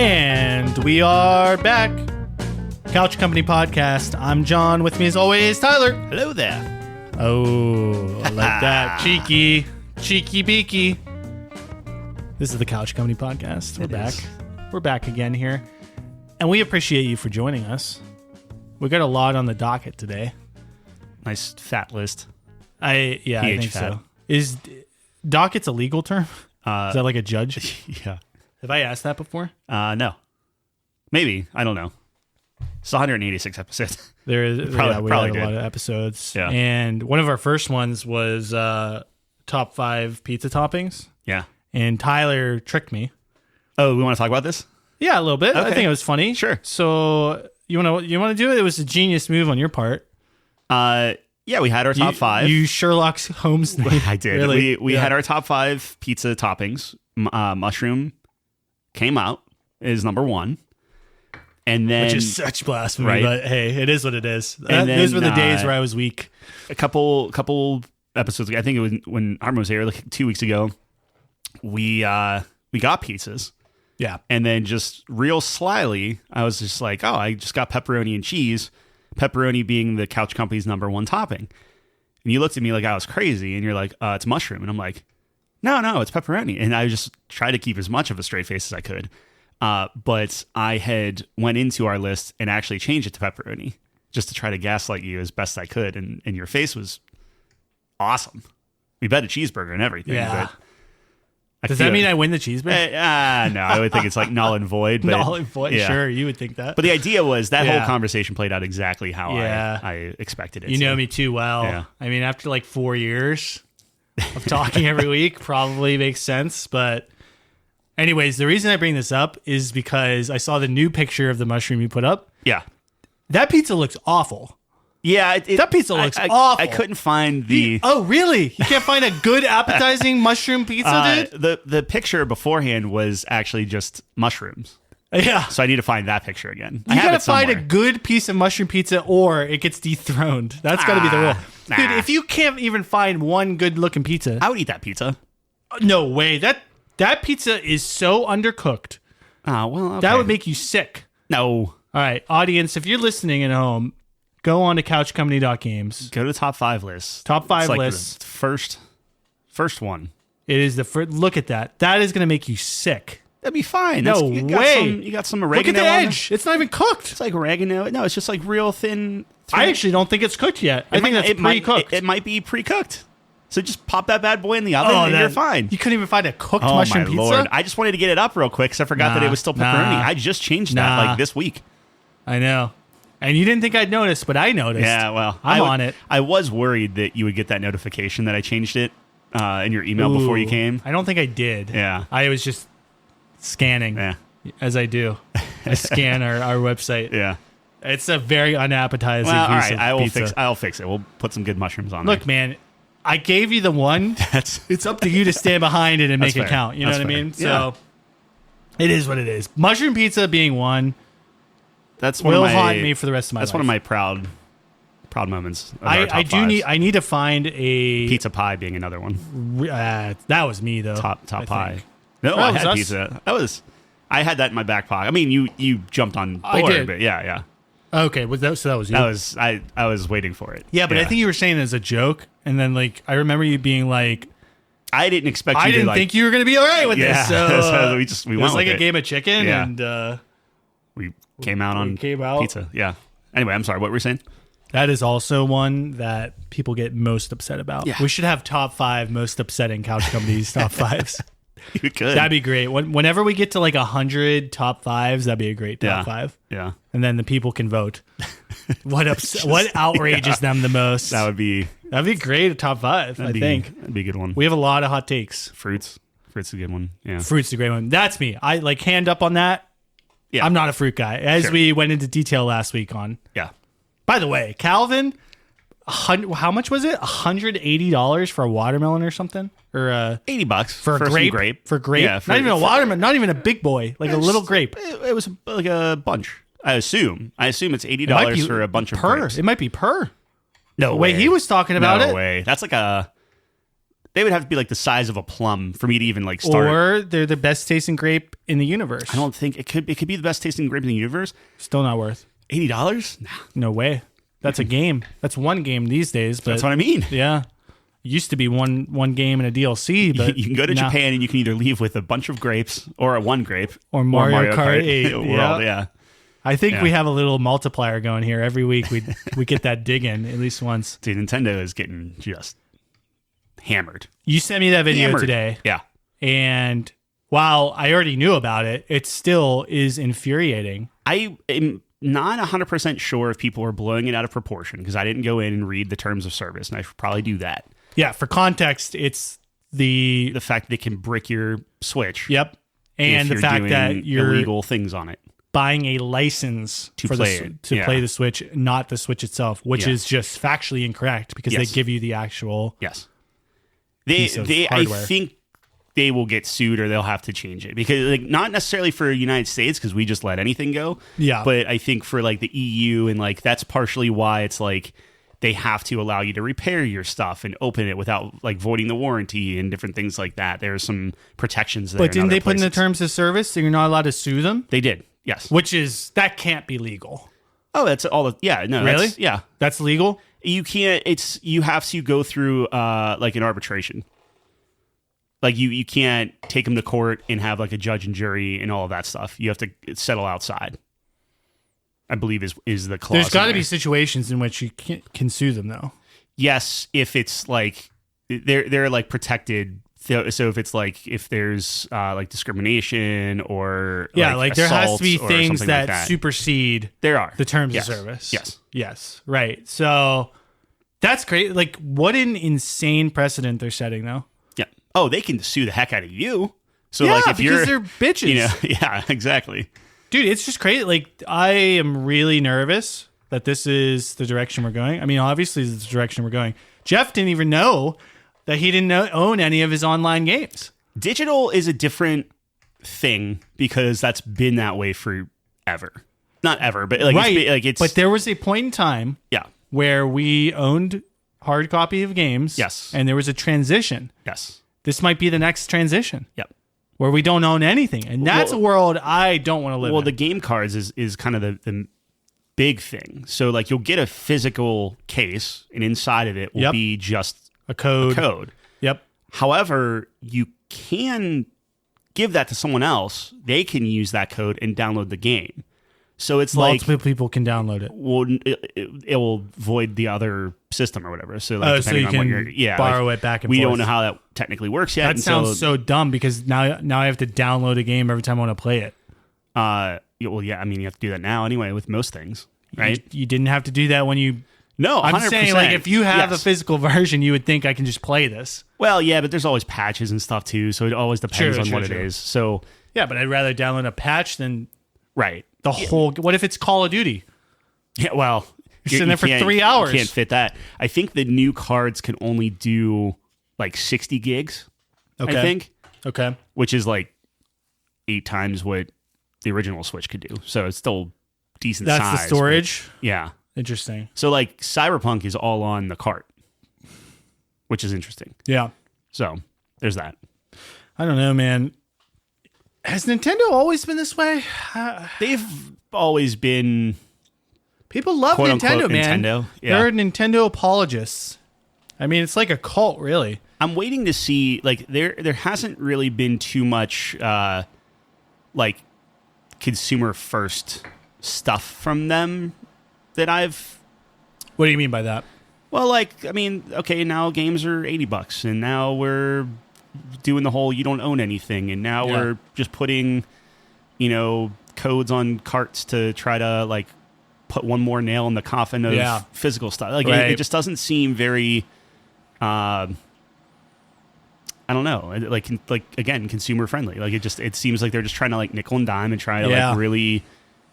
And we are back. Couch Company Podcast. I'm John. With me as always, Tyler. Hello there. Oh, I like that. Cheeky beaky. This is the Couch Company Podcast. We're back. We're back again here. And we appreciate you for joining us. We got a lot on the docket today. Nice fat list. I think fat. so. Is docket's a legal term? Is that like a judge? Yeah. Have I asked that before? No. Maybe. I don't know. It's 186 episodes. There is Probably had a did. lot of episodes. Yeah. And one of our first ones was top 5 pizza toppings. Yeah. And Tyler tricked me. Oh, we want to talk about this? Yeah, a little bit. Okay. I think it was funny. Sure. So you want to do it? It was a genius move on your part. Yeah, we had our top 5. You Sherlock Holmes. I did. Really? We had our top 5 pizza toppings. Mushroom came out is number 1. And then, which is such blasphemy, right? But hey, it is what it is. And Those were the then, days where I was weak. a couple episodes ago, I think it was when Armin was here, like 2 weeks ago, we got pizzas. Yeah. And then just real slyly, I was just like, oh, I just got pepperoni and cheese. Pepperoni being the Couch Company's number 1 topping. And you looked at me like I was crazy, and you're like, it's mushroom. And I'm like, no, it's pepperoni. And I just tried to keep as much of a straight face as I could. But I had went into our list and actually changed it to pepperoni just to try to gaslight you as best I could. And your face was awesome. We bet a cheeseburger and everything. Yeah. But Does that mean I win the cheeseburger? No, I would think it's like null and void. But, Null and void. yeah. Sure, you would think that. But the idea was that Yeah. whole conversation played out exactly how Yeah. I expected it You to. know me too well. Yeah. I mean, after like 4 years of talking every week, probably makes sense. But anyways, the reason I bring this up is because I saw the new picture of the mushroom you put up. Yeah. That pizza looks awful. Yeah. That pizza looks awful. I couldn't find the... Oh, really? You can't find a good appetizing mushroom pizza, dude? The picture beforehand was actually just mushrooms. Yeah. So I need to find that picture again. You gotta find a good piece of mushroom pizza or it gets dethroned. That's gotta be the rule. Nah. Dude, if you can't even find one good looking pizza, I would eat that pizza. no way. That pizza is so undercooked. Oh, well, okay. That would make you sick. No. All right, audience, if you're listening at home, go on to couchcompany.games. Go to the top 5 list. Top 5 It's like list. the first one. It is the first. Look at that. That is gonna make you sick. That'd be fine. No way. You got some Look oregano at the on there? edge. It's not even cooked. It's like oregano. No, it's just like real thin. I actually don't think it's cooked yet. I think that's pre-cooked. It might be pre-cooked. So just pop that bad boy in the oven and you're fine. You couldn't even find a cooked Oh mushroom my pizza? lord! I just wanted to get it up real quick because I forgot that it was still pepperoni. Nah. I just changed that Nah. like this week. I know. And you didn't think I'd notice, but I noticed. Yeah, well, I'm on it. I was worried that you would get that notification that I changed it in your email before you Ooh, came. I don't think I did. Yeah. I was just scanning, Yeah, as I do. I scan our website. yeah. It's a very unappetizing Well, all piece right, of pizza. I'll fix it. We'll put some good mushrooms on Look, man, I gave you the one. there. That's It's up to you to stand behind it and make That's it fair. count. You know That's what I fair. mean? Yeah. So it is what it is. Mushroom pizza being one that's one will of my haunt me for the rest of my life. that's one of my proud moments. Of our top I do fives. I need to find a Pizza pie being another one. that was me though. Top I pie. think. No, That I was had us. pizza. I had that in my back pocket. I mean, you jumped on I board, did. but yeah. Okay, so that was you. I was waiting for it. Yeah, but I think you were saying it as a joke, and then like I remember you being like, I didn't expect you I to didn't like. think you were gonna be all right with Yeah, this. So so we it went was like with a it. game of chicken, Yeah. and We came out on came out. pizza. Yeah. Anyway, I'm sorry. What were you saying? that is also one that people get most upset about. Yeah. We should have top 5 most upsetting couch companies top 5s. You could. That'd be great. Whenever we get to like 100 top 5s, that'd be a great top 5, Yeah. and then the people can vote. What outrages them the most? That'd be great. A top 5. I think that'd be a good one. we have a lot of hot takes. Fruits is a good one. Yeah. Fruit's a great one. That's me. I like hand up on that. Yeah. I'm not a fruit guy, as Sure. we went into detail last week on. Yeah. By the way, Calvin, how much was it? $180 for a watermelon or something, or $80 for a some grape? For grape, Yeah. not even a watermelon, not even a big boy, like a little grape. It was like a bunch. I assume it's $80 for a bunch of per. grapes. It might be per. No The way he was talking about no it. way. That's like a They would have to be like the size of a plum for me to even like start. Or they're the best tasting grape in the universe. I don't think it could be the best tasting grape in the universe. Still not worth $80? Nah. No way. That's a game. That's one game these days. But That's what I mean. Yeah. It used to be one game and a DLC, but You can go to Japan and you can either leave with a bunch of grapes or one grape or Mario Kart 8 world. Yeah. I think we have a little multiplier going here. Every week we get that dig in at least once. Dude, Nintendo is getting just hammered. You sent me that video today. Yeah. And while I already knew about it, it still is infuriating. I am not 100% sure if people are blowing it out of proportion because I didn't go in and read the terms of service, and I should probably do that. Yeah, for context, it's the fact that they can brick your Switch. Yep. And the fact that you're illegal things on it. Buying a license to for play it. Play the Switch, not the Switch itself, which is just factually incorrect because they give you the actual piece of I hardware. think they will get sued or they'll have to change it because like not necessarily for the United States because we just let anything go. Yeah. But I think for like the EU and like that's partially why it's like they have to allow you to repair your stuff and open it without like voiding the warranty and different things like that. There's some protections there. But didn't they put in the terms of service so you're not allowed to sue them? They did. Yes. That can't be legal. Oh, that's all. No. Really? Yeah. That's legal? You can't. You have to go through like an arbitration. Like you can't take them to court and have like a judge and jury and all of that stuff. You have to settle outside. I believe is the clause. There's got to be situations in which you can sue them though. Yes, if it's like they're like protected. So if it's like if there's like discrimination or like there has to be things that, that supersede the terms of service. Yes, right. So that's great. Like what an insane precedent they're setting though. Yeah. Oh, they can sue the heck out of you. So yeah, like if because they're bitches. You know, yeah, exactly. Dude, it's just crazy. Like I am really nervous that this is the direction we're going. I mean, obviously this is the direction we're going. Jeff didn't even know that he didn't own any of his online games. Digital is a different thing because that's been that way forever. Not ever, but like, right. But there was a point in time where we owned hard copy of games. Yes. And there was a transition. Yes. This might be the next transition. Yep. Where we don't own anything. And that's a world I don't want to live in. Well, the game cards is kind of the big thing. So like you'll get a physical case and inside of it will be just a code. Yep. However, you can give that to someone else. They can use that code and download the game. So it's multiple people can download it. Well, it will void the other system or whatever. So like, so you can borrow it back and forth. We don't know how that technically works yet. That sounds so dumb because now I have to download a game every time I want to play it. Well, yeah. I mean, you have to do that now anyway with most things, right? You didn't have to do that when you. No, 100%. I'm saying like if you have a physical version, you would think I can just play this. Well, yeah, but there's always patches and stuff too, so it always depends on what it is. So yeah, but I'd rather download a patch than the whole. What if it's Call of Duty? Yeah, well, you're sitting there for 3 hours. You can't fit that. I think the new cards can only do like 60 gigs. Okay. I think. Okay. Which is like 8 times what the original Switch could do. So it's still decent size. That's the storage? Yeah. Interesting. So like Cyberpunk is all on the cart, which is interesting. Yeah. So there's that. I don't know, man. Has Nintendo always been this way? They've always been. People love Nintendo, man. Nintendo. Yeah. They're Nintendo apologists. I mean, it's like a cult, really. I'm waiting to see. Like there hasn't really been too much like consumer first stuff from them. That I've. What do you mean by that? Well, like, I mean, okay, now games are $80, and now we're doing the whole you don't own anything, and now we're just putting, codes on carts to try to like put one more nail in the coffin of physical stuff. Like, it just doesn't seem very. I don't know, like again, consumer friendly. Like it seems like they're just trying to like nickel and dime and try to like really.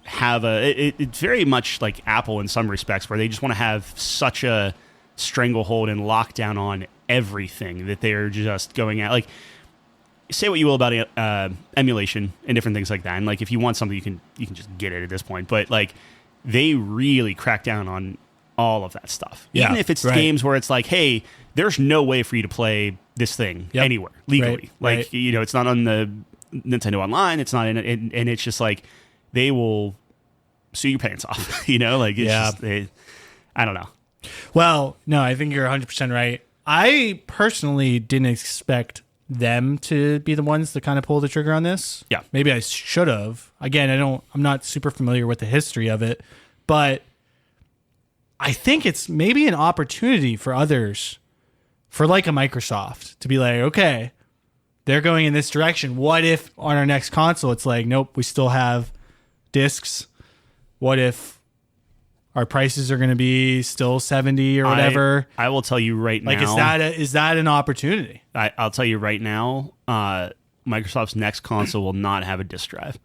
Have it's very much like Apple in some respects where they just want to have such a stranglehold and lockdown on everything that they're just going at. Like, say what you will about emulation and different things like that, and like if you want something you can just get it at this point, but like they really crack down on all of that stuff. Yeah, Even if it's right. games where it's like, hey, there's no way for you to play this thing anywhere legally. Right. It's not on the Nintendo Online. It's not in it, and it's just like they will sue your pants off. It's just, I don't know. Well, no, I think you're 100% right. I personally didn't expect them to be the ones to kind of pull the trigger on this. Yeah. Maybe I should have. Again, I'm not super familiar with the history of it, but I think it's maybe an opportunity for others, for like a Microsoft, to be like, okay, they're going in this direction. What if on our next console, it's like, nope, we still have discs? What if our prices are going to be still 70 or whatever? I will tell you right now. Is that an opportunity? I'll tell you right now, Microsoft's next console will not have a disk drive.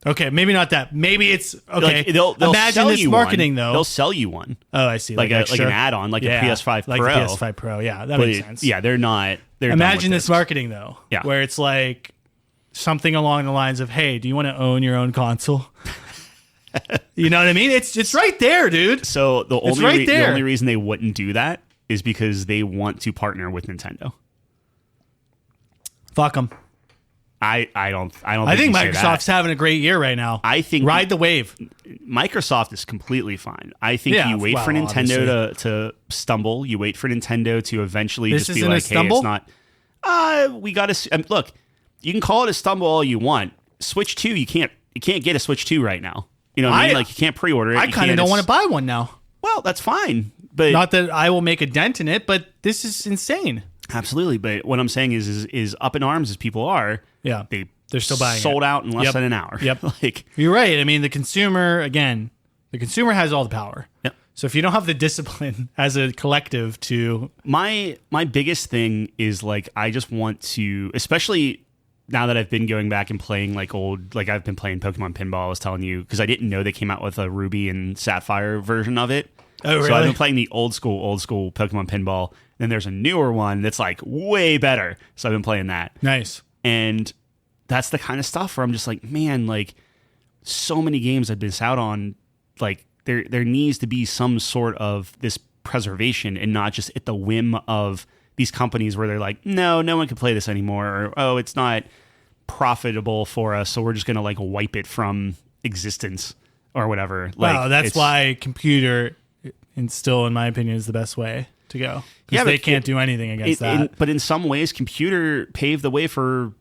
Okay, maybe not that. Maybe it's okay. They'll imagine sell this you marketing one. though. They'll sell you one. Oh, I see. Like an add-on, like a PS5 Pro. Like the PS5 Pro. Yeah, that makes sense. Yeah, they're not. Imagine this marketing though, Yeah. where it's like something along the lines of, "Hey, do you want to own your own console?" You know what I mean? It's right there, dude. So the right there. the only reason they wouldn't do that is because they want to partner with Nintendo. Fuck them. I don't. I think you say Microsoft's that. having a great year right now. I think ride the wave. Microsoft is completely fine. I think Yeah, you wait for well, Nintendo to stumble. You wait for Nintendo to eventually This just be isn't a like, hey, stumble? it's not. We got to look. You can call it a stumble all you want. Switch 2, you can't get a Switch 2 right now. You know what I mean? Like you can't pre-order it. I kind of don't want to buy one now. Well, that's fine, but Not that I will make a dent in it, but this is insane. absolutely. But what I'm saying is up in arms as people are. Yeah, they're still buying sold it. out in less Yep. than an hour. Yep. Like You're right. I mean, the consumer has all the power. Yep. So if you don't have the discipline as a collective to my biggest thing is like I just want to, especially now that I've been going back and playing like I've been playing Pokemon Pinball. I was telling you because I didn't know they came out with a Ruby and Sapphire version of it. Oh, really? So I've been playing the old school Pokemon Pinball. Then there's a newer one that's like way better. So I've been playing that. nice. And that's the kind of stuff where I'm just like, man, like so many games I've missed out on. Like there needs to be some sort of this preservation and not just at the whim of these companies where they're like, no one can play this anymore. Or, oh, it's not profitable for us. So we're just going to like wipe it from existence or whatever. Like, Wow, that's why computer, and still in my opinion, is the best way to go. Because Yeah, they but can't do anything against that. But in some ways, computer paved the way for,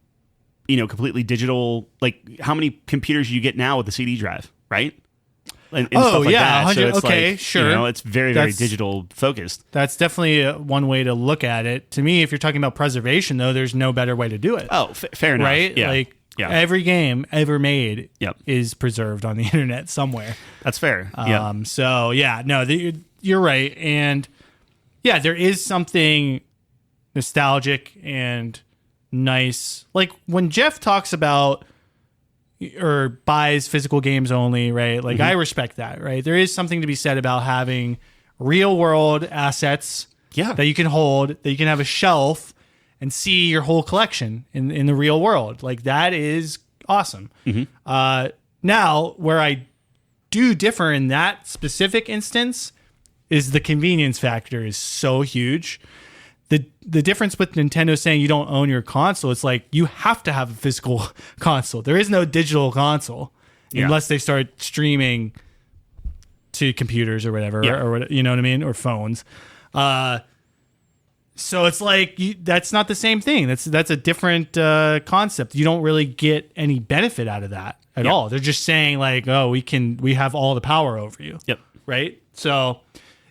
completely digital. Like how many computers you get now with the CD drive, right? And stuff like that. 100. So it's okay, like, sure. It's very, very That's- digital focused. That's definitely one way to look at it. To me, if you're talking about preservation, though, there's no better way to do it. Oh, fair enough. Right? Yeah. Like yeah. every game ever made Yep. is preserved on the internet somewhere. That's fair. Yeah. So yeah, no, you're right. And yeah, there is something nostalgic and nice. Like when Jeff talks about or buys physical games only, right? Like I respect that, right? There is something to be said about having real world assets Yeah. that you can hold, that you can have a shelf and see your whole collection in the real world. Like that is awesome. Now, where I do differ in that specific instance is the convenience factor is so huge. The difference with Nintendo saying you don't own your console, it's like you have to have a physical console. There is no digital console unless they start streaming to computers or whatever, or you know what I mean, or phones. So it's like that's not the same thing. That's a different concept. You don't really get any benefit out of that at all. They're just saying like, oh, we have all the power over you. Yep. Right. So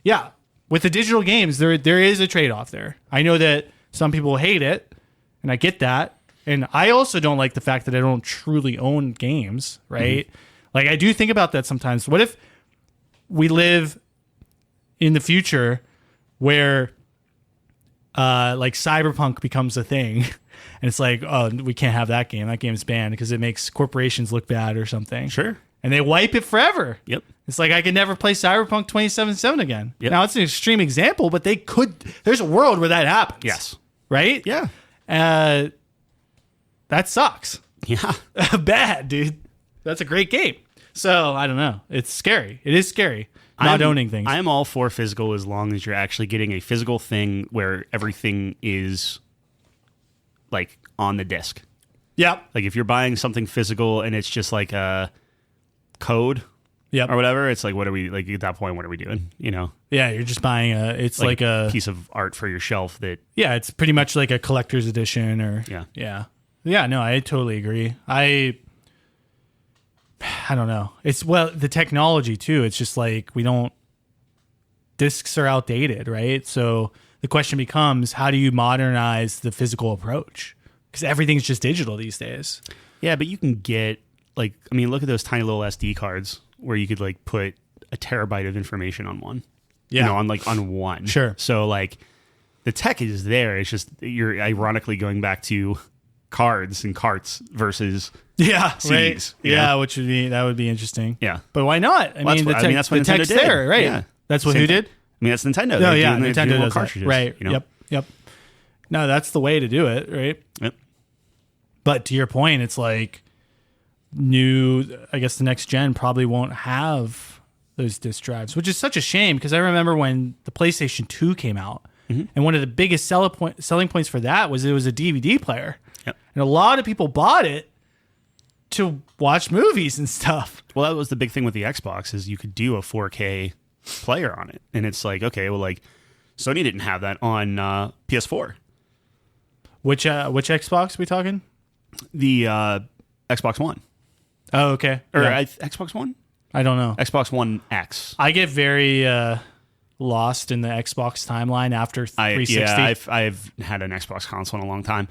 yeah. With the digital games, there is a trade-off there. I know that some people hate it, and I get that. And I also don't like the fact that I don't truly own games, right? Like, I do think about that sometimes. What if we live in the future where, like, Cyberpunk becomes a thing, and it's like, oh, we can't have that game. That game's banned because it makes corporations look bad or something. Sure. And they wipe it forever. Yep. It's like I could never play Cyberpunk 2077 again. Yep. Now, it's an extreme example, but they could. There's a world where that happens. Yes. Right? Yeah. That sucks. Yeah. Bad, dude. That's a great game. So, I don't know. It's scary. It is scary. not owning things. I'm all for physical as long as you're actually getting a physical thing where everything is like on the disc. Yep. Like if you're buying something physical and it's just like a code Yep. or whatever, it's like, what are we, like at that point, what are we doing? You know? Yeah, you're just buying it's like a piece of art for your shelf that. Yeah, it's pretty much like a collector's edition or. Yeah. Yeah, no, I totally agree. I don't know. It's, well, the technology too. It's just like discs are outdated, right? So the question becomes, how do you modernize the physical approach? Because everything's just digital these days. Yeah, but you can get like, I mean, look at those tiny little SD cards where you could like put a terabyte of information on one. Yeah. You know, on one. Sure. So like the tech is there. It's just you're ironically going back to cards and carts versus CDs. Right. Yeah, which would be interesting. Yeah. But why not? I mean, that's what the tech's Nintendo did. there, right? Yeah. That's what Same who thing. did? I mean, that's Nintendo. No, They're yeah, doing Nintendo does cartridges, that. Right. You know? Yep. No, that's the way to do it, right? Yep. But to your point, it's like I guess the next gen probably won't have those disc drives, which is such a shame because I remember when the PlayStation 2 came out, and one of the biggest selling points for that was it was a DVD player. Yep. And a lot of people bought it to watch movies and stuff. Well, that was the big thing with the Xbox is you could do a 4K player on it. And it's like, okay, well, like Sony didn't have that on PS4. Which Xbox we talking? The Xbox One. Oh, okay. Or Yeah. Xbox One? I don't know. Xbox One X. I get very lost in the Xbox timeline after 360. I've had an Xbox console in a long time.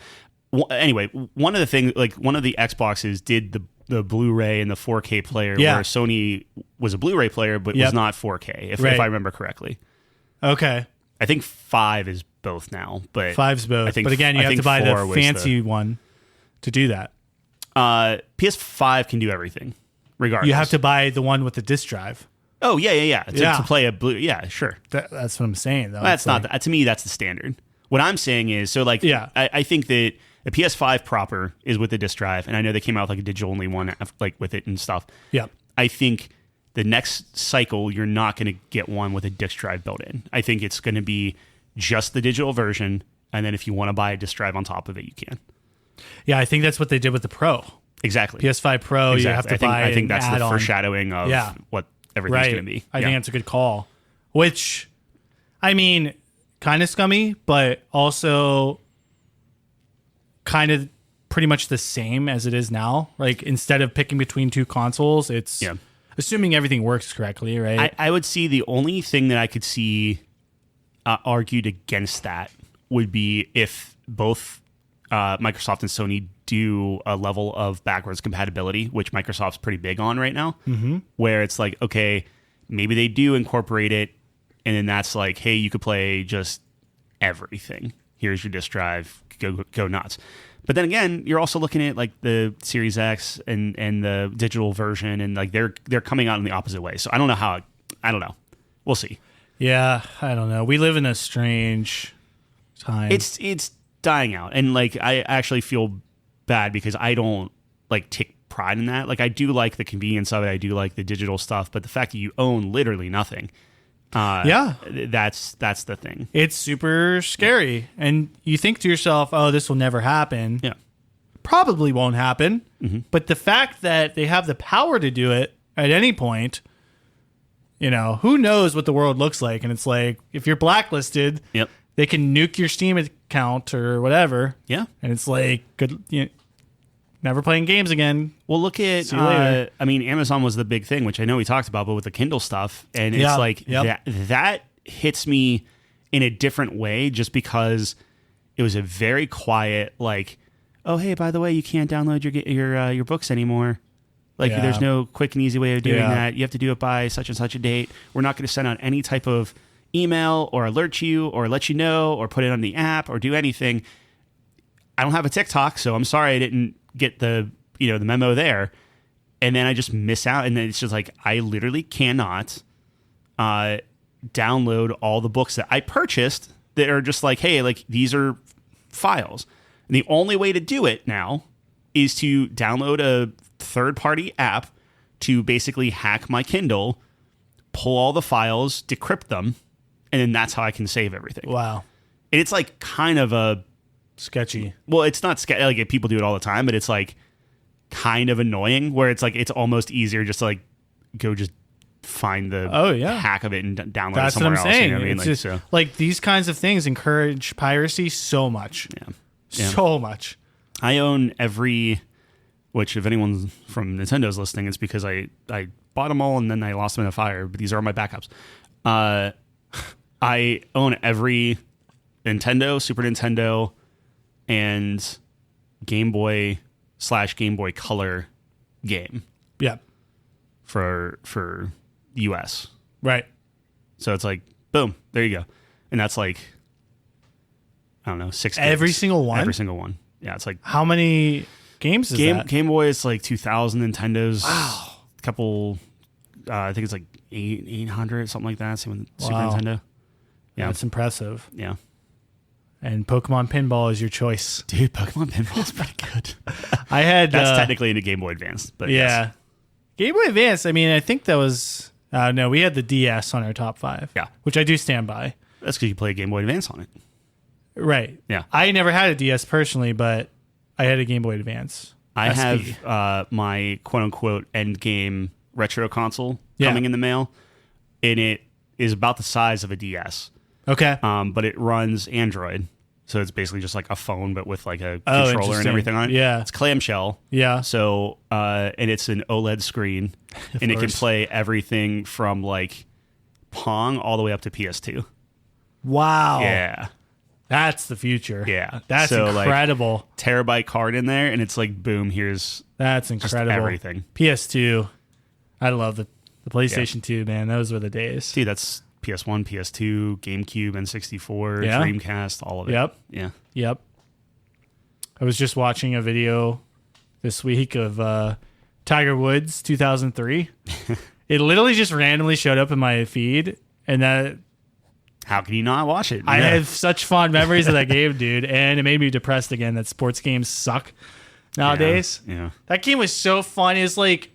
Anyway, one of the Xboxes did the Blu-ray and the 4K player, where Sony was a Blu-ray player but was not 4K, if I remember correctly. Okay. I think 5 is both now, but 5's both. But again, you have to buy the fancy one to do that. PS5 can do everything, regardless. You have to buy the one with the disc drive. Oh yeah. To play a blue, yeah, sure. That's what I'm saying, though. That's not to me. That's the standard. What I'm saying is, so like, I think that the PS5 proper is with the disc drive, and I know they came out with like a digital only one, like with it and stuff. Yeah. I think the next cycle you're not going to get one with a disc drive built in. I think it's going to be just the digital version, and then if you want to buy a disc drive on top of it, you can. Yeah, I think that's what they did with the Pro. Exactly. PS5 Pro, you have to buy. I think that's the foreshadowing of what everything's going to be. I think that's a good call. Which, I mean, kind of scummy, but also kind of pretty much the same as it is now. Like, instead of picking between two consoles, it's assuming everything works correctly, right? I would see the only thing that I could see argued against that would be if both Microsoft and Sony do a level of backwards compatibility, which Microsoft's pretty big on right now, where it's like, okay, maybe they do incorporate it, and then that's like, hey, you could play just everything. Here's your disc drive, go nuts. But then again, you're also looking at like the Series X and the digital version, and like they're coming out in the opposite way. So I don't know. We'll see. Yeah, I don't know. We live in a strange time. It's dying out, and like I actually feel bad because I don't like take pride in that. Like I do like the convenience of it. I do like the digital stuff, but the fact that you own literally nothing, that's the thing. It's super scary, and you think to yourself, "Oh, this will never happen." Yeah, probably won't happen. But the fact that they have the power to do it at any point, you know, who knows what the world looks like? And it's like if you're blacklisted, they can nuke your Steam account or whatever. Yeah, and it's like good. Never playing games again. Well, look at, See you later. I mean, Amazon was the big thing, which I know we talked about, but with the Kindle stuff, and it's like that hits me in a different way just because it was a very quiet, like, oh, hey, by the way, you can't download your books anymore. Like, there's no quick and easy way of doing that. You have to do it by such and such a date. We're not going to send out any type of email or alert you or let you know or put it on the app or do anything. I don't have a TikTok, so I'm sorry I didn't get the memo there, and then I just miss out, and then it's just like I literally cannot download all the books that I purchased that are just like, hey, like these are files. And the only way to do it now is to download a third-party app to basically hack my Kindle, pull all the files, decrypt them, and then that's how I can save everything. Wow. And it's like kind of a Sketchy. well, it's not like people do it all the time, but it's like kind of annoying where it's like it's almost easier just to like go just find the hack of it and download That's it somewhere what I'm else. saying. You know what I mean? It's Like, just, so. like these kinds of things encourage piracy so much. Yeah. So much. I own every, which if anyone's from Nintendo's listening, it's because I bought them all and then I lost them in a fire, but these are my backups. I own every Nintendo, Super Nintendo, and Game Boy / Game Boy Color game Yeah. for US. Right. So it's like, boom, there you go. And that's like, I don't know, 6 gigs. Every single one? Every single one. Yeah, it's like How many games is that? Game Boy is like 2,000. Nintendo's a couple. I think it's like 800, something like that. Same with Super Wow. Nintendo. Yeah, That's impressive. yeah. And Pokemon Pinball is your choice. Dude, Pokemon Pinball is pretty good. I had That's technically into Game Boy Advance, but yeah. yes. Game Boy Advance, I mean, I think that was no, we had the DS on our top 5. Yeah. Which I do stand by. That's because you play Game Boy Advance on it. Right. Yeah. I never had a DS personally, but I had a Game Boy Advance. I SP. have my quote unquote end game retro console coming in the mail, and it is about the size of a DS. Okay. But it runs Android. So it's basically just like a phone, but with like a Oh, controller and interesting. everything on it. Yeah. It's clamshell. Yeah. So, and it's an OLED screen, and it can course. play everything from like Pong all the way up to PS2. Wow. Yeah. That's the future. Yeah. That's So, like, incredible. Terabyte card in there, and it's like, boom, here's That's just incredible. everything. PS2. I love the PlayStation 2, man. Those were the days. Dude, that's PS1, PS2, GameCube, N64, Yeah. Dreamcast, all of it. Yep. Yeah. Yep. I was just watching a video this week of Tiger Woods 2003. It literally just randomly showed up in my feed, and that How can you not watch it? I Yeah. have such fond memories of that game, dude, and it made me depressed again that sports games suck nowadays. Yeah. That game was so fun. It was like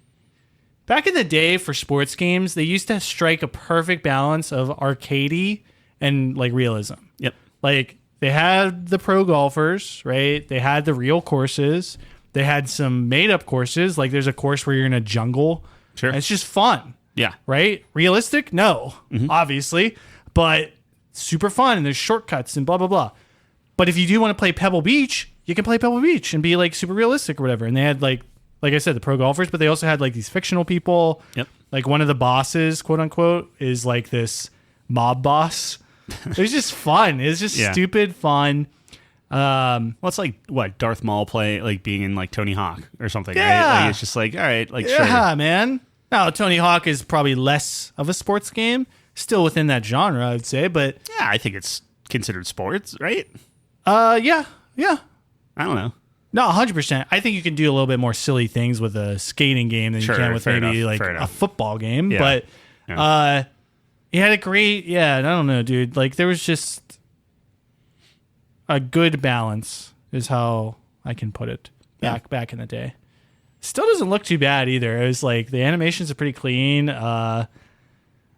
back in the day for sports games, they used to strike a perfect balance of arcadey and like realism. Yep. Like they had the pro golfers, right? They had the real courses. They had some made up courses. Like there's a course where you're in a jungle. Sure. And it's just fun, Yeah. right? Realistic? No, obviously, but super fun. And there's shortcuts and blah, blah, blah. But if you do want to play Pebble Beach, you can play Pebble Beach and be like super realistic or whatever. And they had like I said, the pro golfers, but they also had like these fictional people. Yep. Like one of the bosses, quote unquote, is like this mob boss. It was just fun. It was just Yeah. stupid fun. Well, it's like what Darth Maul being in like Tony Hawk or something, right? Yeah. Like it's just like, all right, like Yeah, sure. man. Now, Tony Hawk is probably less of a sports game, still within that genre, I'd say. But Yeah, I think it's considered sports, right? yeah. I don't know. No, 100%. I think you can do a little bit more silly things with a skating game than Sure, you can with fair maybe enough, like fair a enough. football game. Yeah. But Yeah. he had a great, I don't know, dude. Like there was just a good balance is how I can put it back in the day. Still doesn't look too bad either. It was like the animations are pretty clean. I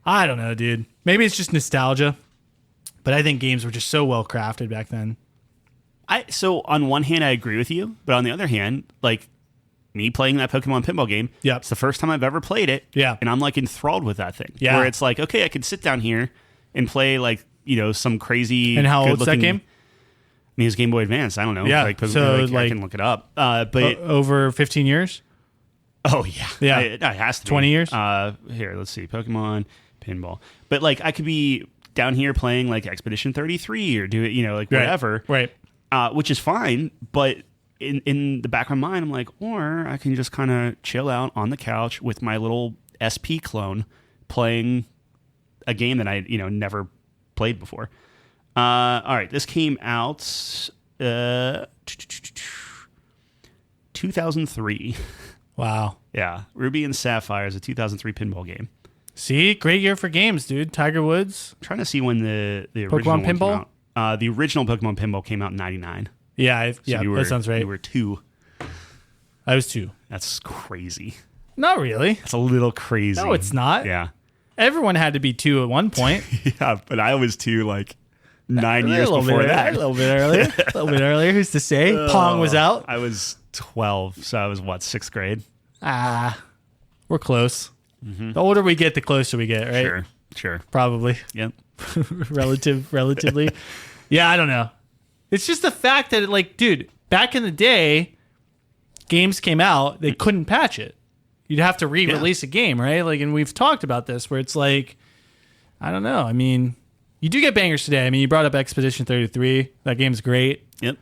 don't know, dude. Maybe it's just nostalgia, but I think games were just so well crafted back then. So on one hand, I agree with you, but on the other hand, like me playing that Pokemon pinball game, Yep. it's the first time I've ever played it, Yeah. and I'm like enthralled with that thing. Yeah. Where it's like, okay, I can sit down here and play like some crazy. And how old's that good-looking- game? I mean, it's Game Boy Advance. I don't know. Yeah, Like, so, I like- can look it up. But Over 15 years? oh yeah, Yeah. it has to be 20 years? Here, let's see, Pokemon pinball. But like, I could be down here playing like Expedition 33 or do it, like whatever. Right. Which is fine, but in the back of my mind, I'm like, or I can just kind of chill out on the couch with my little SP clone playing a game that I never played before. All right, this came out 2003. Wow. Yeah, Ruby and Sapphire is a 2003 pinball game. See, great year for games, dude. Tiger Woods. I'm trying to see when the original Pokemon one came Pinball? out. The original Pokemon Pinball came out in 99. Yeah, So you were, that sounds right. You were 2. I was 2. That's crazy. Not really. That's a little crazy. No, it's not. Yeah. Everyone had to be 2 at one point. Yeah, but I was 2 like 9 years before that. A little bit earlier. A little bit earlier. Who's to say? Pong was out. I was 12, so I was what, 6th grade? We're close. The older we get, the closer we get, right? Sure. Probably. Yep. Relatively. Yeah, I don't know. It's just the fact that, like, dude, back in the day, games came out, they couldn't patch it. You'd have to re-release a game, right? Like, and we've talked about this, where it's like, I don't know. I mean, you do get bangers today. I mean, you brought up Expedition 33. That game's great. Yep.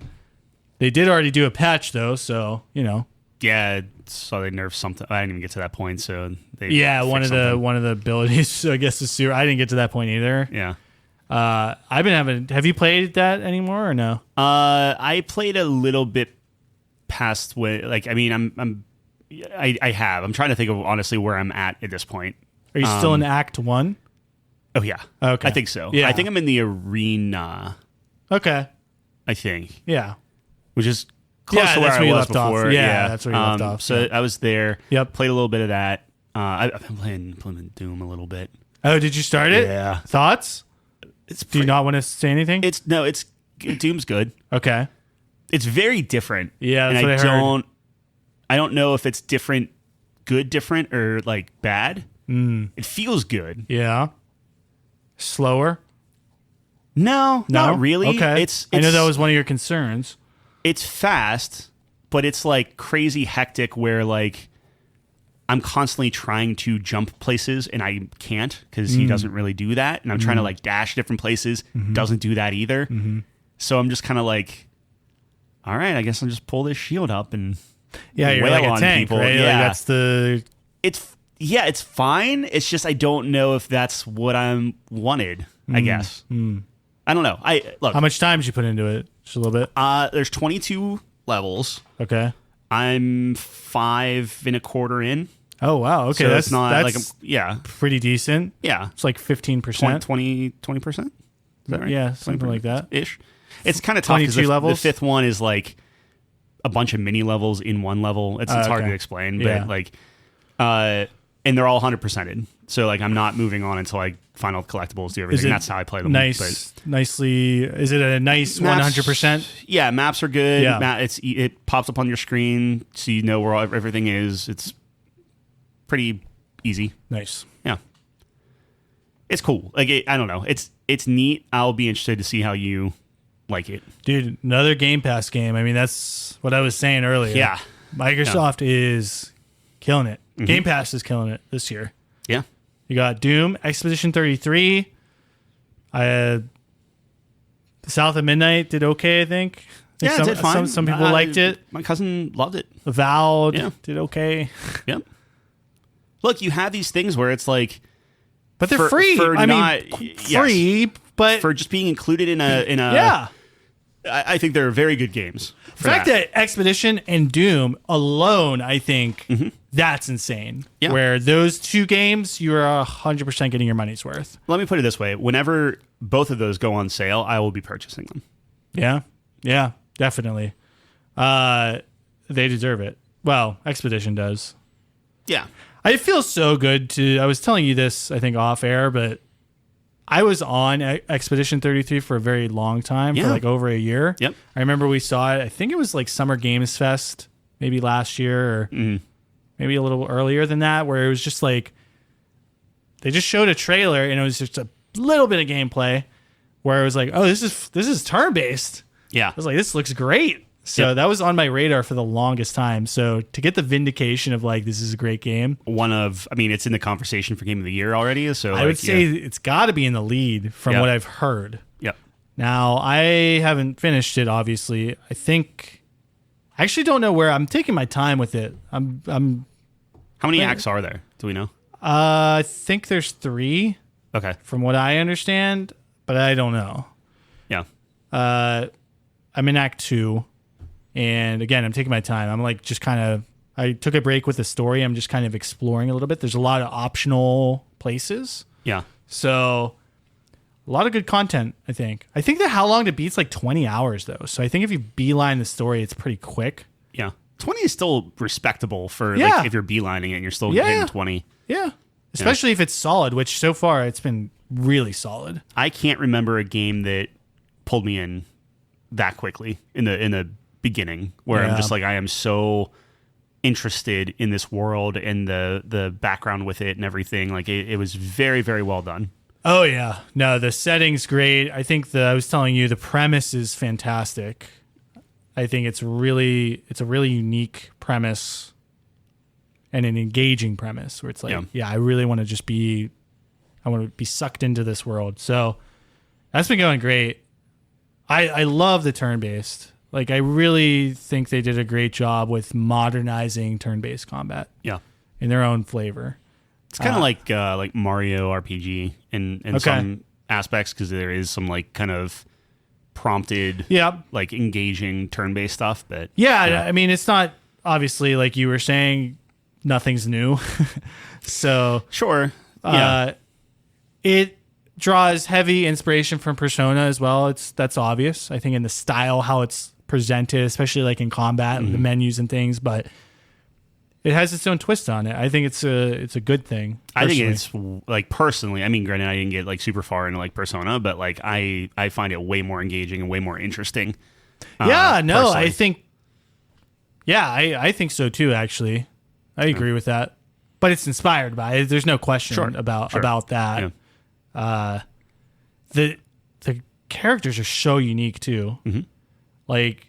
They did already do a patch, though, so, you know. Yeah, so they nerfed something. I didn't even get to that point, so they one of the abilities, I guess, is super. I didn't get to that point either. Yeah. Have you played that anymore or no? I played a little bit past when, like, I mean, I have. I'm trying to think of honestly where I'm at this point. Are you still in Act 1? Oh yeah. Okay. I think so. Yeah. I think I'm in the arena. Okay. I think. Yeah. Which is close to where I was before. Yeah, that's where you left off. So I was there. Yep. Played a little bit of that. I've been playing Doom a little bit. Oh, did you start it? Yeah. Thoughts? Do you not want to say anything? Doom's good. Okay. It's very different. Yeah, that's and what I heard. I don't know if it's different, or like bad. It feels good. Yeah. Slower? No, not really. Okay. I know that was one of your concerns. It's fast, but it's like crazy hectic where like I'm constantly trying to jump places and I can't because he doesn't really do that. And I'm trying to like dash different places. Doesn't do that either. So I'm just kind of like, all right, I guess I'll just pull this shield up and you're wail like a on tank, people. right? Yeah, Like it's fine. It's just I don't know if that's what I'm wanted. I guess. I don't know. How much time did you put into it? Just a little bit. There's 22 levels. Okay. I'm 5 1/4 in. Oh wow. Okay, So that's it's not that's like pretty decent. Yeah. It's like 15%. 20%. Is that right? Yeah, something like that. Ish. It's kind of tough because 22 levels? the 5th one is like a bunch of mini levels in one level. It's hard okay. to explain, Yeah. but like, and they're all 100%ed. So like, I'm not moving on until I final collectibles do everything. That's how I play them. Nicely. Is it a nice 100%? Yeah, maps are good. Yeah. It pops up on your screen, so you know where everything is. It's pretty easy. Nice. Yeah, it's cool. Like I don't know. It's neat. I'll be interested to see how you like it, dude. Another Game Pass game. I mean, that's what I was saying earlier. Yeah, Microsoft is killing it. Game Pass is killing it this year. Yeah. You got Doom, Expedition 33. South of Midnight did okay, I think. It did fine. Some people liked it. My cousin loved it. Avowed did okay. Yep. Look, you have these things where it's like, but they're free. Free, but for just being included in a yeah. I think they're very good games. The fact that Expedition and Doom alone, I think that's insane. Yeah. Where those two games, you're 100% getting your money's worth. Let me put it this way. Whenever both of those go on sale, I will be purchasing them. Yeah. Yeah, definitely. They deserve it. Well, Expedition does. Yeah. I feel so good I was telling you this, I think, off air, but I was on Expedition 33 for a very long time, for like over a year. Yep. I remember we saw it. I think it was like Summer Games Fest, maybe last year or maybe a little earlier than that, where it was just like they just showed a trailer and it was just a little bit of gameplay where it was like, oh, this is turn-based. Yeah. I was like, this looks great. So that was on my radar for the longest time. So to get the vindication of like, this is a great game. It's in the conversation for Game of the Year already. So I would say it's got to be in the lead from what I've heard. Yep. Now, I haven't finished it, obviously. I actually don't know where. I'm taking my time with it. How many acts are there? Do we know? I think there's 3. Okay. From what I understand, but I don't know. Yeah. I'm in Act 2. And again, I'm taking my time. I'm like I took a break with the story. I'm just kind of exploring a little bit. There's a lot of optional places. Yeah. So a lot of good content, I think. I think that how long to beat's like 20 hours though. So I think if you beeline the story, it's pretty quick. Yeah. 20 is still respectable for like if you're beelining it and you're still hitting 20. Yeah. especially if it's solid, which so far it's been really solid. I can't remember a game that pulled me in that quickly in the beginning, where I'm just like, I am so interested in this world and the background with it and everything. Like it was very, very well done. Oh yeah, no, the setting's great. I think I was telling you the premise is fantastic. I think it's a really unique premise and an engaging premise where it's like, I really want to be sucked into this world. So that's been going great. I love the turn-based. Like, I really think they did a great job with modernizing turn-based combat. Yeah. In their own flavor. It's kind of like Mario RPG in some aspects, because there is some like kind of prompted, like engaging turn-based stuff. But I mean, it's not obviously like you were saying, nothing's new. So sure, it draws heavy inspiration from Persona as well. That's obvious. I think in the style, how it's presented, especially like in combat, the menus and things, but it has its own twist on it. I think it's a good thing. Personally. I think it's like, personally, I mean, granted, I didn't get like super far into like Persona, but like I find it way more engaging and way more interesting. Personally. I think so too, actually. I agree with that. But it's inspired by it. There's no question about that. Yeah. The characters are so unique too. Mm-hmm. Like,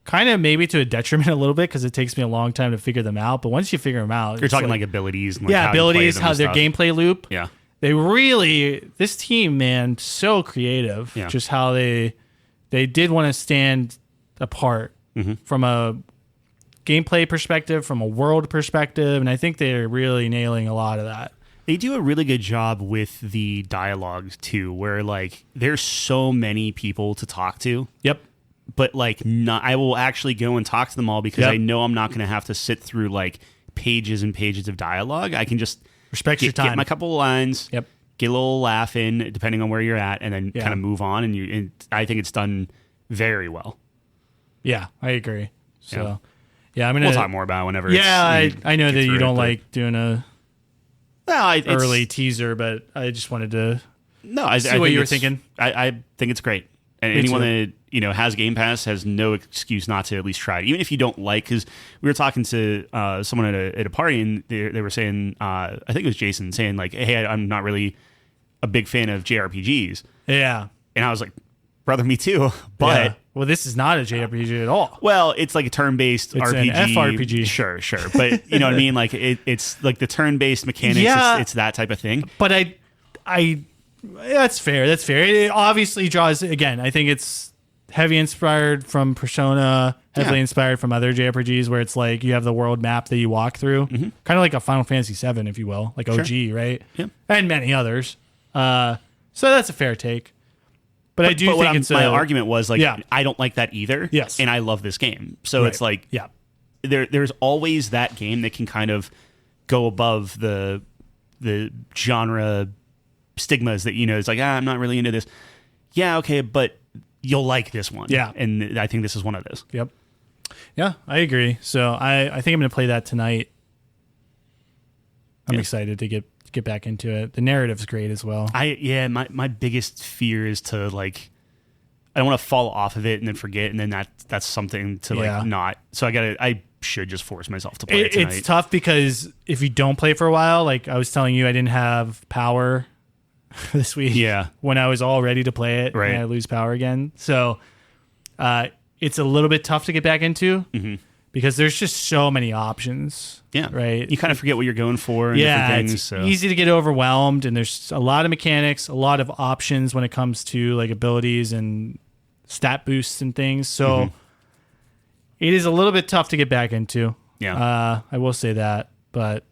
kind of maybe to a detriment a little bit, because it takes me a long time to figure them out. But once you figure them out, you're talking like abilities. And like how abilities, how their gameplay loop. Yeah, this team, man, so creative. Yeah. Just how they did want to stand apart from a gameplay perspective, from a world perspective, and I think they're really nailing a lot of that. They do a really good job with the dialogue too, where like there's so many people to talk to. Yep. But like, I will actually go and talk to them all, because I know I'm not going to have to sit through like pages and pages of dialogue. I can just respect your time, get my couple of lines, get a little laugh in, depending on where you're at, and then kind of move on. And I think it's done very well. Yeah, I agree. So, we'll talk more about it whenever. I know that you don't like doing a early teaser, but I just wanted to see what you were thinking. I think it's great. And anyone that has Game Pass has no excuse not to at least try it, even if you don't like. Because we were talking to someone at a party, and they were saying, I think it was Jason, saying like, "Hey, I'm not really a big fan of JRPGs." Yeah, and I was like, "Brother, me too." But well, this is not a JRPG at all. Well, it's like a turn-based RPG. An FRPG. Sure. But you know what I mean? Like it's like the turn-based mechanics. Yeah, it's that type of thing. But I. That's fair. It obviously draws, again, I think it's heavy inspired from Persona, heavily inspired from other JRPGs, where it's like you have the world map that you walk through, kind of like a Final Fantasy VII, if you will, like OG, right? Yeah. And many others. So that's a fair take. But I do think my argument was like, I don't like that either. Yes. And I love this game. So it's like, there's always that game that can kind of go above the genre stigmas that, it's like, I'm not really into this. Yeah, okay, but you'll like this one. Yeah. And I think this is one of those. Yep. Yeah, I agree. So I think I'm going to play that tonight. I'm excited to get back into it. The narrative's great as well. My biggest fear is to like, I don't want to fall off of it and then forget, and then that's something to like not. So I should just force myself to play it tonight. It's tough, because if you don't play for a while, like I was telling you, I didn't have power this week. Yeah. When I was all ready to play it, and I lose power again. So it's a little bit tough to get back into, because there's just so many options. Yeah. Right. You kind of forget what you're going for and different things. It's easy to get overwhelmed, and there's a lot of mechanics, a lot of options when it comes to like abilities and stat boosts and things. So it is a little bit tough to get back into. Yeah. I will say that, but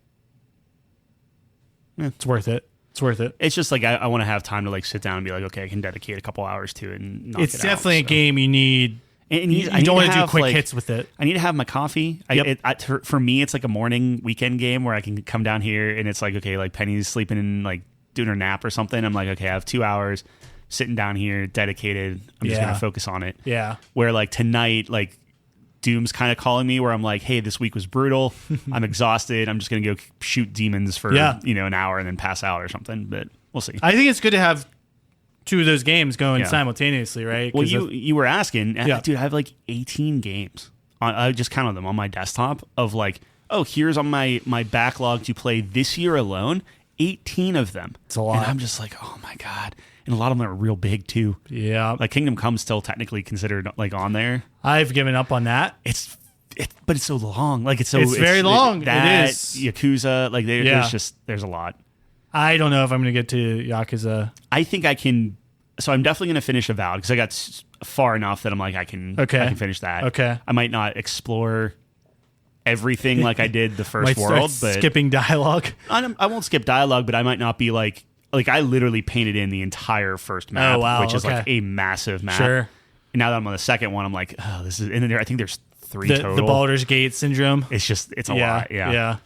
it's worth it. It's worth it. It's just like I want to have time to like sit down and be like, okay, I can dedicate a couple hours to it and knock it's it definitely out, a game you need. And you don't want to do quick hits with it. I need to have my coffee. For me, it's like a morning weekend game where I can come down here and it's like, okay, like Penny's sleeping and like doing her nap or something. I'm like, okay, I have 2 hours sitting down here, dedicated. I'm just going to focus on it. Yeah. Where like tonight, like Doom's kind of calling me where I'm like, hey, this week was brutal. I'm exhausted. I'm just going to go shoot demons for, an hour and then pass out or something. But we'll see. I think it's good to have two of those games going simultaneously, right? Well, you were asking, dude, I have like 18 games. I just counted them on my desktop of like, oh, here's on my backlog to play this year alone, 18 of them. It's a lot. And I'm just like, oh my God. And a lot of them are real big too. Yeah. Like Kingdom Come's still technically considered like on there. I've given up on that. But it's so long. Like it's very long. That, it is. Yakuza, like there's a lot. I don't know if I'm going to get to Yakuza. I think I can. So I'm definitely going to finish Avowed because I got far enough that I'm like I can finish that. Okay. I might not explore everything like I did the first world, but skipping dialogue. I won't skip dialogue, but I might not be like I literally painted in the entire first map, which is like a massive map. Sure. And now that I'm on the second one, I'm like, oh, this is. And then I think there's 3 total. The Baldur's Gate syndrome. It's a lot. Yeah.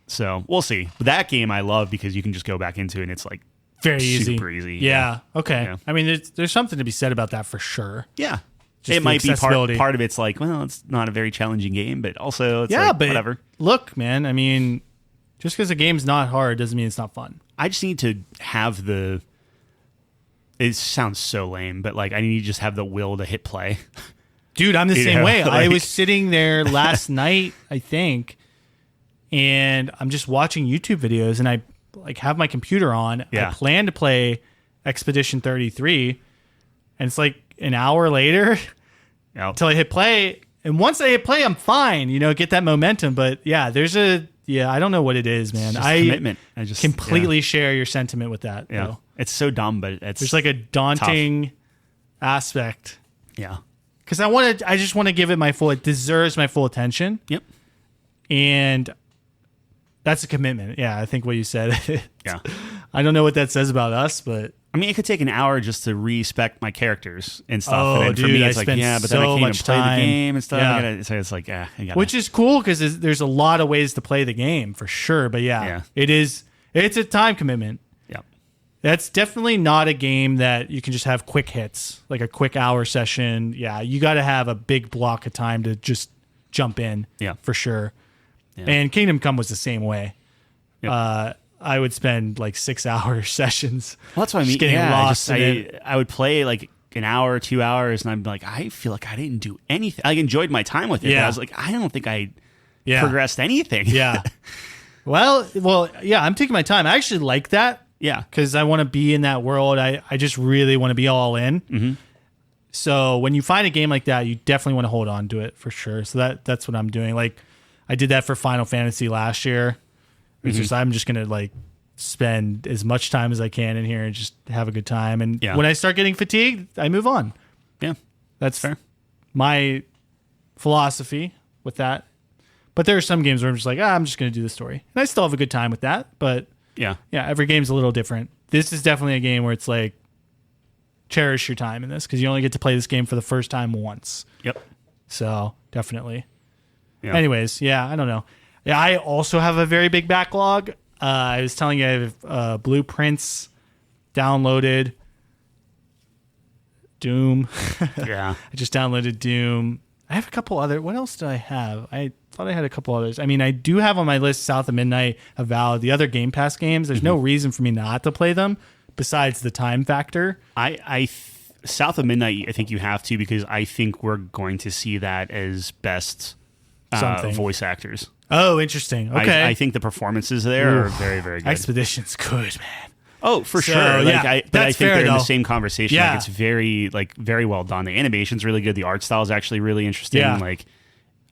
So we'll see. But that game I love because you can just go back into it and it's like very easy. Super easy. Yeah. Okay. Yeah. I mean, there's something to be said about that for sure. Yeah. Just it might be part of it's like, well, it's not a very challenging game, but also it's like, but whatever. Look, man, I mean, just because a game's not hard doesn't mean it's not fun. I just need to have it sounds so lame, but like I need to just have the will to hit play. Dude, I'm the same way. I was sitting there last night, I think, and I'm just watching YouTube videos and I like have my computer on. Yeah. I plan to play Expedition 33 and it's like an hour later until I hit play. And once I hit play, I'm fine, get that momentum. But yeah, I don't know what it is, man. Commitment. I just completely share your sentiment with that. Yeah. Though. It's so dumb, but there's like a daunting aspect. Yeah. Because I just want to give it it deserves my full attention. Yep. And that's a commitment. Yeah, I think what you said. Yeah. I don't know what that says about us, but I mean, it could take an hour just to respec my characters and stuff. Oh, and dude, for me, I it's like, spent but then I can't even play the time. game and stuff. Yeah. So it's like, which is cool because there's a lot of ways to play the game for sure. But it's a time commitment. Yeah. That's definitely not a game that you can just have quick hits, like a quick hour session. Yeah, you got to have a big block of time to just jump in. Yeah, for sure. Yeah. And Kingdom Come was the same way. Yep. I would spend like 6-hour sessions. Well, that's what I mean. Getting lost. I would play like an hour, 2 hours, and I'm like, I feel like I didn't do anything. I enjoyed my time with it. Yeah. But I was like, I don't think I progressed anything. Yeah. Well, yeah. I'm taking my time. I actually like that. Yeah, because I want to be in that world. I just really want to be all in. Mm-hmm. So when you find a game like that, you definitely want to hold on to it for sure. So that's what I'm doing. Like I did that for Final Fantasy last year. It's just I'm just gonna like spend as much time as I can in here and just have a good time. And when I start getting fatigued, I move on. Yeah, that's fair. My philosophy with that. But there are some games where I'm just like, I'm just gonna do the story, and I still have a good time with that. But yeah, every game's a little different. This is definitely a game where it's like cherish your time in this because you only get to play this game for the first time once. Yep. So definitely. Yeah. Anyways, I don't know. Yeah, I also have a very big backlog. I was telling you I have Blueprints downloaded. Doom. Yeah. I just downloaded Doom. I have a couple other. What else did I have? I thought I had a couple others. I mean, I do have on my list South of Midnight, Avowed, the other Game Pass games. There's no reason for me not to play them besides the time factor. South of Midnight, I think you have to because I think we're going to see that as best voice actors. Oh, interesting. Okay. I think the performances there are very, very good. Expedition's good, man. Oh, for sure. But I think they're in the same conversation. Yeah. Like it's very well done. The animation's really good. The art style is actually really interesting. Yeah. Like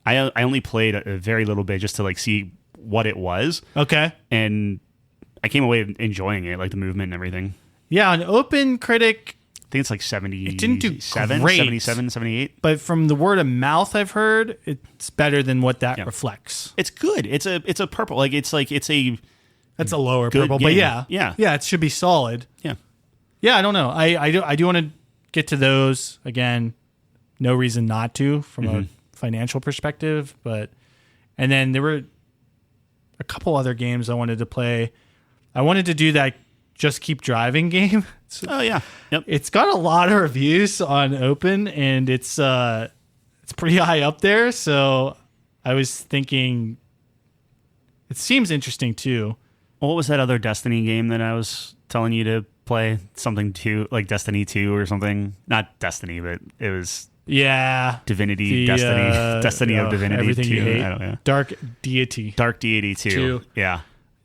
I only played a very little bit just to like see what it was. Okay. And I came away enjoying it, like the movement and everything. Yeah, on Open Critic, I think it's like 70. It didn't do great. 77, 78. But from the word of mouth I've heard, it's better than what that reflects. It's good. It's a purple. It's a that's a lower good purple, game. But yeah, it should be solid. Yeah. I don't know. I do want to get to those again. No reason not to from a financial perspective, and then there were a couple other games I wanted to play. I wanted to do that Just Keep Driving game. Oh yeah, yep. It's got a lot of reviews on Open, and it's it's pretty high up there. So I was thinking it seems interesting too. What was that other Destiny game that I was telling you to play? Something 2, like Destiny 2 or something. Not Destiny, but it was Divinity, Destiny of Divinity everything 2. You hate. I don't know. Dark Deity 2. Yeah.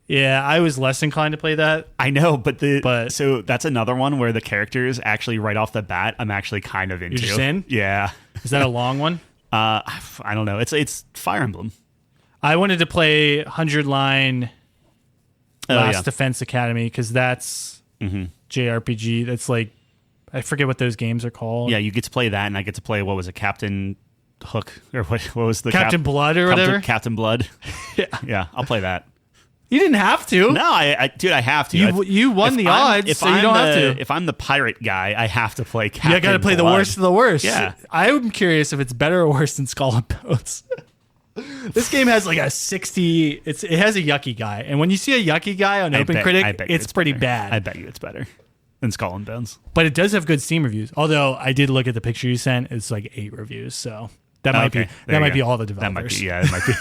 Yeah, I was less inclined to play that. I know, but so that's another one where the characters actually right off the bat I'm actually kind of into. You're just in? Yeah. Is that a long one? I don't know. It's Fire Emblem. I wanted to play 100 Line Last yeah. Defense Academy because that's JRPG. That's like, I forget what those games are called. Yeah, you get to play that, and I get to play, what was it, Captain Hook? Or what was the Captain Blood or whatever? Captain Blood. Yeah, I'll play that. You didn't have to. No, dude, I have to. You won the odds, so you don't have to. If I'm the pirate guy, I have to play Captain You got to play the worst of the worst. Yeah. I'm curious if it's better or worse than Skull and Bones. This game has like a 60. It has a yucky guy, and when you see a yucky guy on OpenCritic, it's pretty bad. I bet you it's better than Skull and Bones. But it does have good Steam reviews. Although I did look at the picture you sent, it's like 8 reviews. So that might be all the developers. It might be.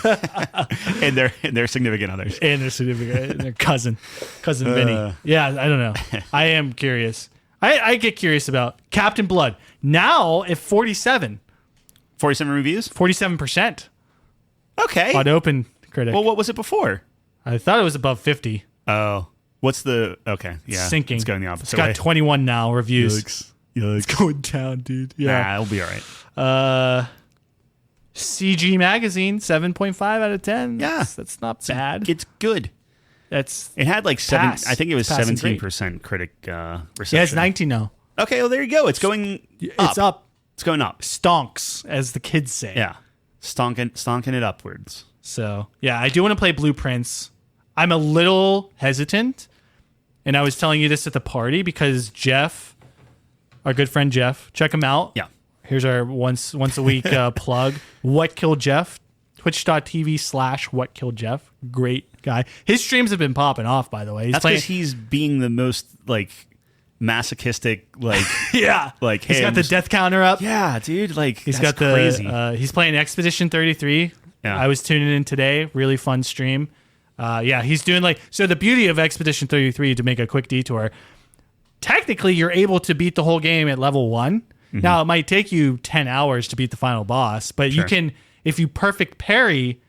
and their significant others. And their significant, their cousin Vinny. Yeah, I don't know. I am curious. I get curious about Captain Blood now at 47. 47 reviews. 47%. Okay. On OpenCritic. Well, what was it before? I thought it was above 50. Oh, what's the okay? Yeah, sinking. It's going the opposite. It's got way. 21 now reviews. Yikes. It's going down, dude. Yeah, Nah, it'll be all right. CG Magazine 7.5 out of 10. Yeah, that's not bad. It's good. It had like I think it was 17% critic reception. Yeah, it's 19 now. Okay, well there you go. It's going. It's up. It's going up. Stonks, as the kids say. Yeah, stonking it upwards. So yeah, I do want to play Blueprints. I'm a little hesitant, and I was telling you this at the party because Jeff, our good friend Jeff, check him out. Yeah. Here's our once a week plug. What Killed Jeff? Twitch.tv/WhatKilledJeff. Great guy. His streams have been popping off, by the way. That's because he's being the most like masochistic, like yeah, like hey, he's got the death counter up. Yeah, dude, like he's that's got crazy. He's playing Expedition 33. Yeah. I was tuning in today. Really fun stream. Yeah, he's doing so the beauty of Expedition 33, to make a quick detour, technically you're able to beat the whole game at level 1. Mm-hmm. Now it might take you 10 hours to beat the final boss, but you can, if you perfect parry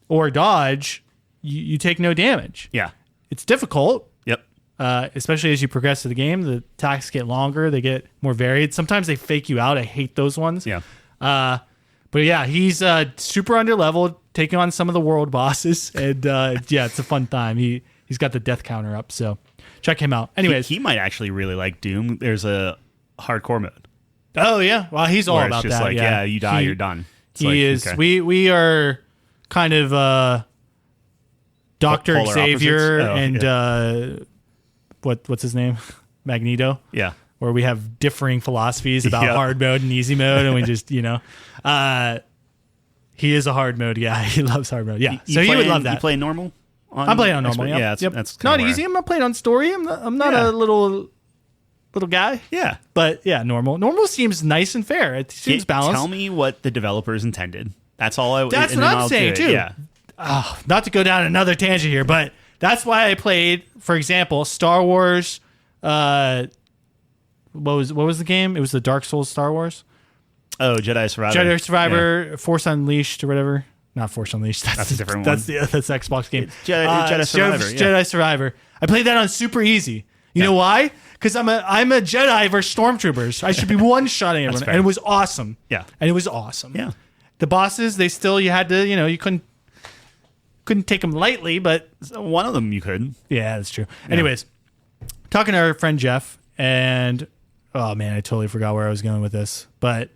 or dodge, you take no damage. Yeah. It's difficult. Yep. Especially as you progress through the game, the attacks get longer, they get more varied. Sometimes they fake you out. I hate those ones. Yeah. But yeah, he's super underleveled, taking on some of the world bosses, and yeah, it's a fun time. He's got the death counter up, so check him out. Anyways, he might actually really like Doom. There's a hardcore mode. Oh yeah, well he's all about just that. Like, yeah, you die, you're done. It's he like, is. Okay. We are kind of Dr. Polar Xavier opposites? and what's his name, Magneto. Yeah. Where we have differing philosophies about hard mode and easy mode, and we just, he is a hard mode guy. He loves hard mode. Yeah, so he would love that. You play normal? I'm playing on normal. Yeah, yep. that's not easy. I'm not playing on story. I'm not a little guy. Yeah, but yeah, normal. Normal seems nice and fair. It seems balanced. Tell me what the developers intended. That's all I. That's what I'm saying too. Yeah. Not to go down another tangent here, but that's why I played, for example, Star Wars. What was the game? It was the Dark Souls Star Wars. Oh, Jedi Survivor. Jedi Survivor, Force Unleashed or whatever. Not Force Unleashed. That's a different one. That's the Xbox game. Jedi Survivor. Jedi Survivor. I played that on super easy. You know why? Because I'm a Jedi versus Stormtroopers. I should be one-shotting everyone, and it was awesome. Yeah, and it was awesome. Yeah, the bosses, you had to, you couldn't take them lightly, but one of them you could. Yeah, that's true. Yeah. Anyways, talking to our friend Jeff, and oh man, I totally forgot where I was going with this, but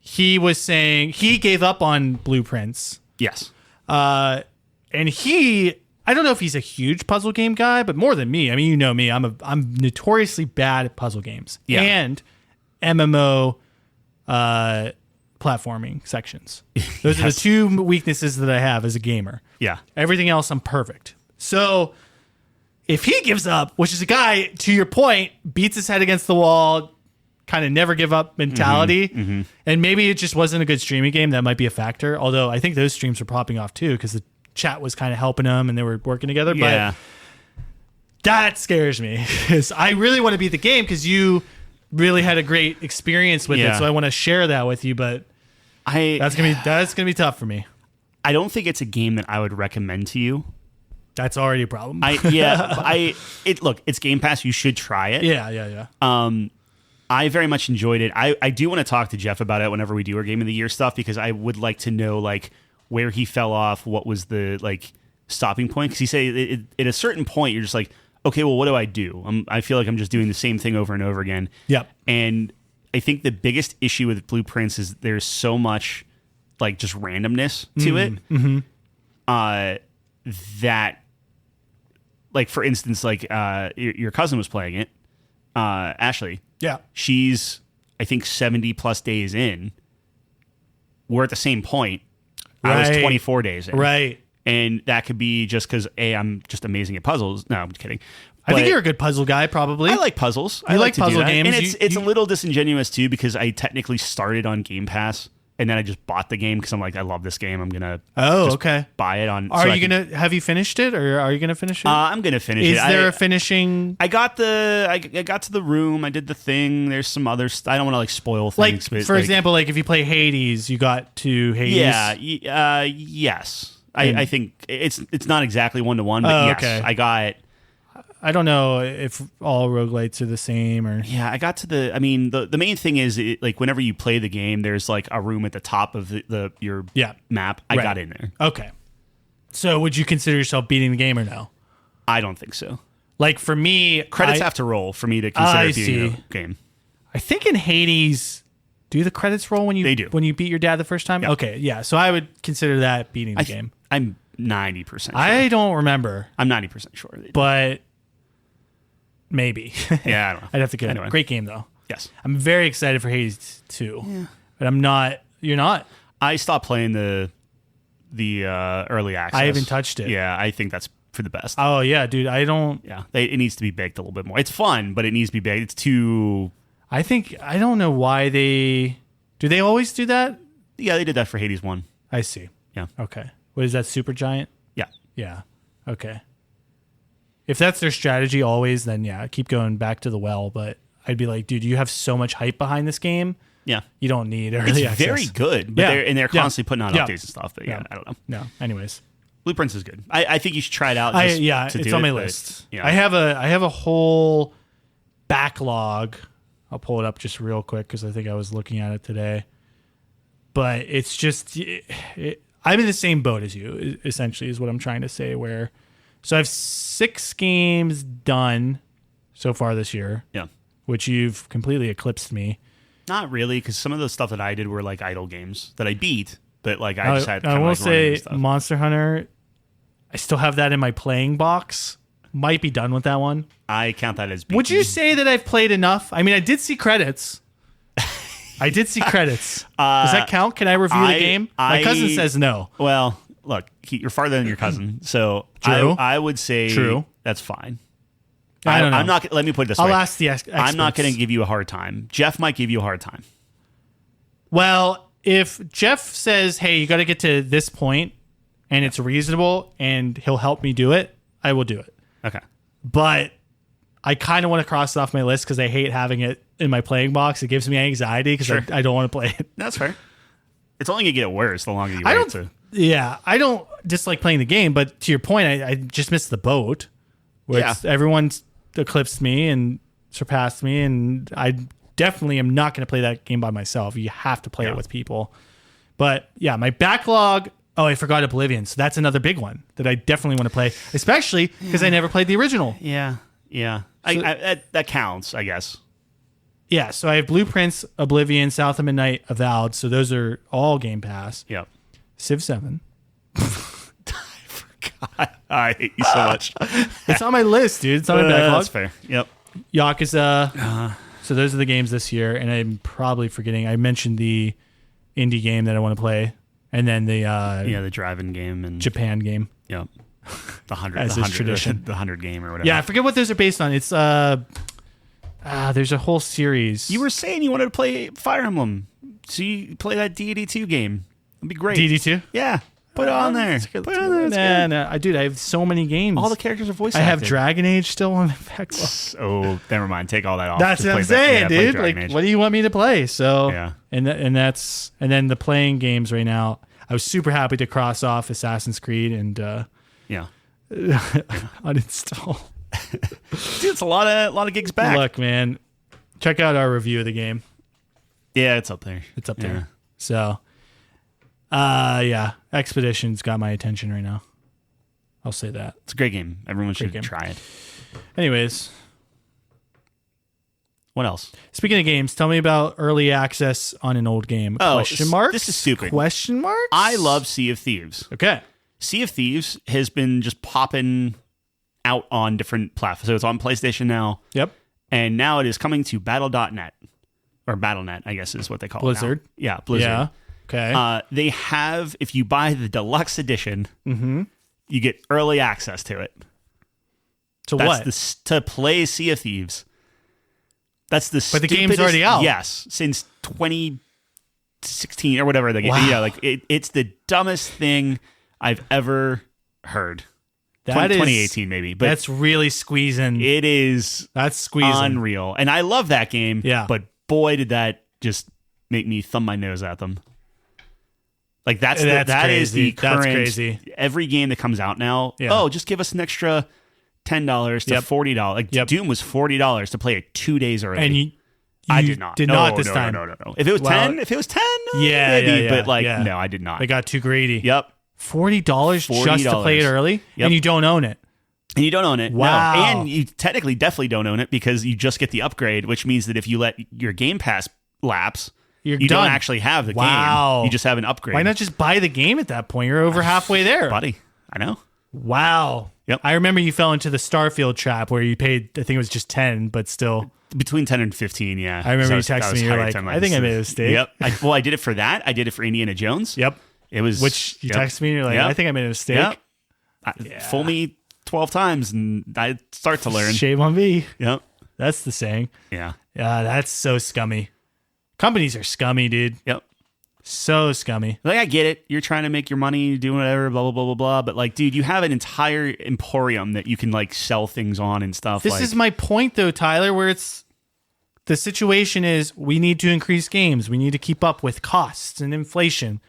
he was saying he gave up on Blueprints. Yes. And I don't know if he's a huge puzzle game guy, but more than me. I mean, you know me. I'm notoriously bad at puzzle games and MMO platforming sections. Those are the two weaknesses that I have as a gamer. Yeah. Everything else, I'm perfect. So if he gives up, which is a guy, to your point, beats his head against the wall, kind of never give up mentality. And maybe it just wasn't a good streaming game. That might be a factor. Although I think those streams were popping off too because the chat was kind of helping them and they were working together. Yeah. But that scares me because I really want to beat the game because you really had a great experience with it. So I want to share that with you. But that's gonna be tough for me. I don't think it's a game that I would recommend to you. That's already a problem. Look, it's Game Pass. You should try it. Yeah. I very much enjoyed it. I do want to talk to Jeff about it whenever we do our Game of the Year stuff because I would like to know like where he fell off, what was the like stopping point. Because he said at a certain point you're just like, okay, well, what do I do? I feel like I'm just doing the same thing over and over again. Yep. And I think the biggest issue with Blueprints is there's so much like just randomness to it. That like for instance, like your cousin was playing it, Ashley. Yeah. She's I think 70 plus days in. We're at the same point. I was 24 days in. Right. And that could be just because I'm just amazing at puzzles. No, I'm just kidding. I think you're a good puzzle guy, probably. I like puzzles. I like puzzle games. And it's a little disingenuous too because I technically started on Game Pass and then I just bought the game because I'm like, I love this game. I'm gonna buy it on. Have you finished it or are you gonna finish it? I'm gonna finish it. Is there a finishing? I got to the room. I did the thing. There's some other. I don't want to like spoil things. Like for example, like if you play Hades, you got to Hades. Yeah. Yes. I think it's not exactly 1-to-1, but yes, okay. I got. I don't know if all roguelites are the same or. Yeah, I got to the main thing is like whenever you play the game, there's like a room at the top of your map. I got in there. Okay. So would you consider yourself beating the game or no? I don't think so. Like for me, credits have to roll for me to consider beating the game. I think in Hades, do the credits roll when you beat your dad the first time? Yep. Okay, yeah. So I would consider that beating the game. I'm 90% sure. I don't remember. I'm 90% sure. But maybe. Yeah, I don't know. I'd have to get it. Great game, though. Yes. I'm very excited for Hades 2. Yeah. But I'm not. You're not? I stopped playing the early access. I haven't touched it. Yeah, I think that's for the best. Oh, yeah, dude. I don't. Yeah. It needs to be baked a little bit more. It's fun, but it needs to be baked. It's too. I don't know why they. Do they always do that? Yeah, they did that for Hades 1. I see. Yeah. Okay. What is that, Super Giant? Yeah. Yeah. Okay. If that's their strategy always, then yeah, keep going back to the well. But I'd be like, dude, you have so much hype behind this game. Yeah. You don't need early access. It's very good. But they're constantly putting out updates and stuff. But I don't know. No. Anyways. Blueprints is good. I think you should try it out. It's on my list. I have a whole backlog. I'll pull it up just real quick because I think I was looking at it today. But it's just... I'm in the same boat as you, essentially, is what I'm trying to say. So I have 6 games done so far this year. Yeah. Which you've completely eclipsed me. Not really, because some of the stuff that I did were like idle games that I beat, but like I just had. I will say Monster Hunter. I still have that in my playing box. Might be done with that one. I count that as beaten. Would you say that I've played enough? I mean, I did see credits. Does that count? Can I review the game? My cousin says no. Well, look, you're farther than your cousin, so True. I would say that's fine. I don't know. I'm not. Let me put it this way. I'll ask the experts. I'm not going to give you a hard time. Jeff might give you a hard time. Well, if Jeff says, "Hey, you got to get to this point," and it's reasonable, and he'll help me do it, I will do it. Okay. But I kind of want to cross it off my list because I hate having it in my playing box. It gives me anxiety because I don't want to play it. That's fair. It's only going to get worse the longer you wait. Yeah, I don't dislike playing the game, but to your point, I just missed the boat. Everyone's eclipsed me and surpassed me, and I definitely am not going to play that game by myself. You have to play it with people. But yeah, my backlog... Oh, I forgot Oblivion. So that's another big one that I definitely want to play, especially because I never played the original. Yeah. So, that counts, I guess. Yeah, so I have Blueprints, Oblivion, South of Midnight, Avowed. So those are all Game Pass. Yep. Civ 7. I forgot. I hate you so much. It's on my list, dude. It's on my backlog. That's fair. Yep. Yakuza. So those are the games this year, and I'm probably forgetting. I mentioned the indie game that I want to play. And then the driving game and Japan game. Yep. The 100 as is tradition. The 100 game or whatever. Yeah, I forget what those are based on. It's There's a whole series. You were saying you wanted to play Fire Emblem, so you play that DD2 game. It'd be great. DD2? Yeah. Put it on there. Put it on there. Nah. Dude, I have so many games. All the characters are voice I acted. have Dragon Age still on the backlog. Oh, never mind. Take all that off. That's Just what play I'm saying, yeah, play dude. Dragon Like, Age. what do you want me to play? So, Yeah. and then the playing games right now. I was super happy to cross off Assassin's Creed and Yeah. uninstall. Dude, it's a lot of gigs back. Look, man, check out our review of the game. Yeah, it's up there. It's up Yeah. there. So, yeah, Expedition's got my attention right now. I'll say that. It's a great game. Everyone should game. try it. Anyways, What else? speaking of games, tell me about early access on an old game. Oh, Question marks? this is stupid. Question marks? I love Sea of Thieves. Okay. Sea of Thieves has been just popping out on different platforms. So it's on PlayStation now, Yep. and now it is coming to Battle.net. Or Battle.net, I guess is what they call Blizzard. it now. Yeah, Blizzard. Yeah. Okay. They have, if you buy the deluxe edition, Mm-hmm. you get early access to it. So That's what? to play Sea of Thieves. That's the But the game's already out. Yes, since 2016 or whatever. The game. Wow. Yeah, like it's the dumbest thing I've ever heard. That is 2018 maybe, but that's really squeezing. it is That's squeezing. unreal. And I love that game. Yeah. But boy, did that just make me thumb my nose at them. Like that is crazy. the current. That's crazy. Every game that comes out now. Yeah. Oh, just give us an extra $10 to Yep. $40. Like Yep. Doom was $40 to play it 2 days early. And you I did not. Did No, not this no, time. No. If it was Well, 10, Yeah, maybe. yeah, But like, yeah. no, I did not. They got too greedy. Yep. $40 just to play it early, Yep. and you don't own it. And you don't own it. Wow. No. And you technically definitely don't own it because you just get the upgrade, which means that if you let your Game Pass lapse, You're you done. don't actually have the Wow. game. You just have an upgrade. Why not just buy the game at that point? You're over halfway there. Buddy, I know. Wow. Yep. I remember you fell into the Starfield trap where you paid, I think it was just 10, but still. Between 10 and 15, yeah. I remember So you texted me, you're higher like, than I think I made a mistake. Yep. I did it for that. I did it for Indiana Jones. Yep. It was... Which you yep. texted me, and you're like, Yep. I think I made a mistake. Yep. Fool me 12 times and I start to learn. Shame on me. Yep. That's the saying. Yeah. Yeah, that's so scummy. Companies are scummy, dude. Yep. So scummy. Like, I get it. You're trying to make your money, doing whatever, blah, blah, blah, blah, blah. But, like, dude, you have an entire emporium that you can, like, sell things on and stuff. This is my point, though, Tyler, where it's the situation is we need to increase games. We need to keep up with costs and inflation.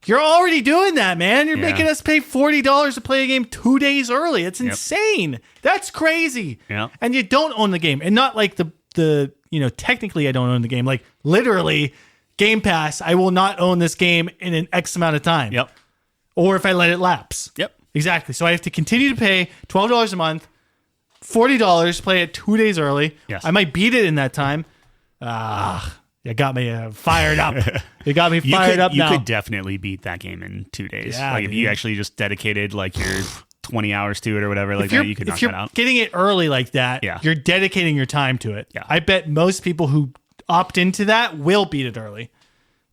You're already doing that, man. You're Yeah. making us pay $40 to play a game 2 days early. It's insane. That's crazy. Yeah. And you don't own the game. And not like the technically I don't own the game. Like literally Game Pass, I will not own this game in an X amount of time. Yep. Or if I let it lapse. Yep. Exactly. So I have to continue to pay $12 a month, $40, play it 2 days early. Yes. I might beat it in that time. It got me fired up. It got me fired up now. You could definitely beat that game in 2 days. Yeah, like, if you dude. actually just dedicated, like, your 20 hours to it or whatever like that, you could knock if you're that out. getting it early like that, Yeah. you're dedicating your time to it. Yeah. I bet most people who opt into that will beat it early.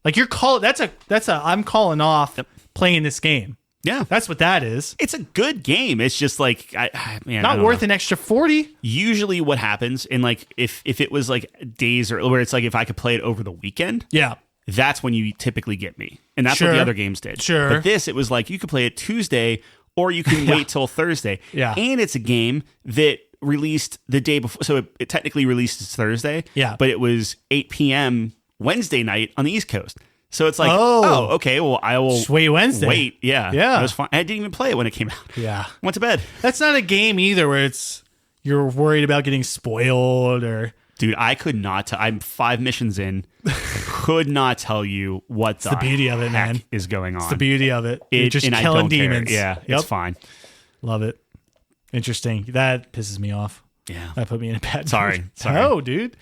Like I'm calling off playing this game. Yeah. That's what that is. It's a good game. It's just like, I Not don't worth know. an extra 40. Usually what happens, and like if it was like days or where it's like if I could play it over the weekend, Yeah. that's when you typically get me. And that's what Sure. the other games did. Sure. But this, it was like you could play it Tuesday or you can wait till Thursday. Yeah. And it's a game that released the day before. So it technically released Thursday. Yeah. But it was 8 p.m. Wednesday night on the East Coast. So it's like, Oh. okay, well, I will Sway Wednesday. wait. Yeah. Yeah. It was fine. I didn't even play it when it came out. Yeah. Went to bed. That's not a game either where you're worried about getting spoiled or Dude, I could not. I'm 5 missions in. Could not tell you what the beauty of it, heck man. is going on. the beauty of it. You're just and I killing don't care. demons. Yeah, Yep. it's fine. Love it. Interesting. That pisses me off. Yeah. That put me in a bad Sorry. mood. Sorry. No, dude.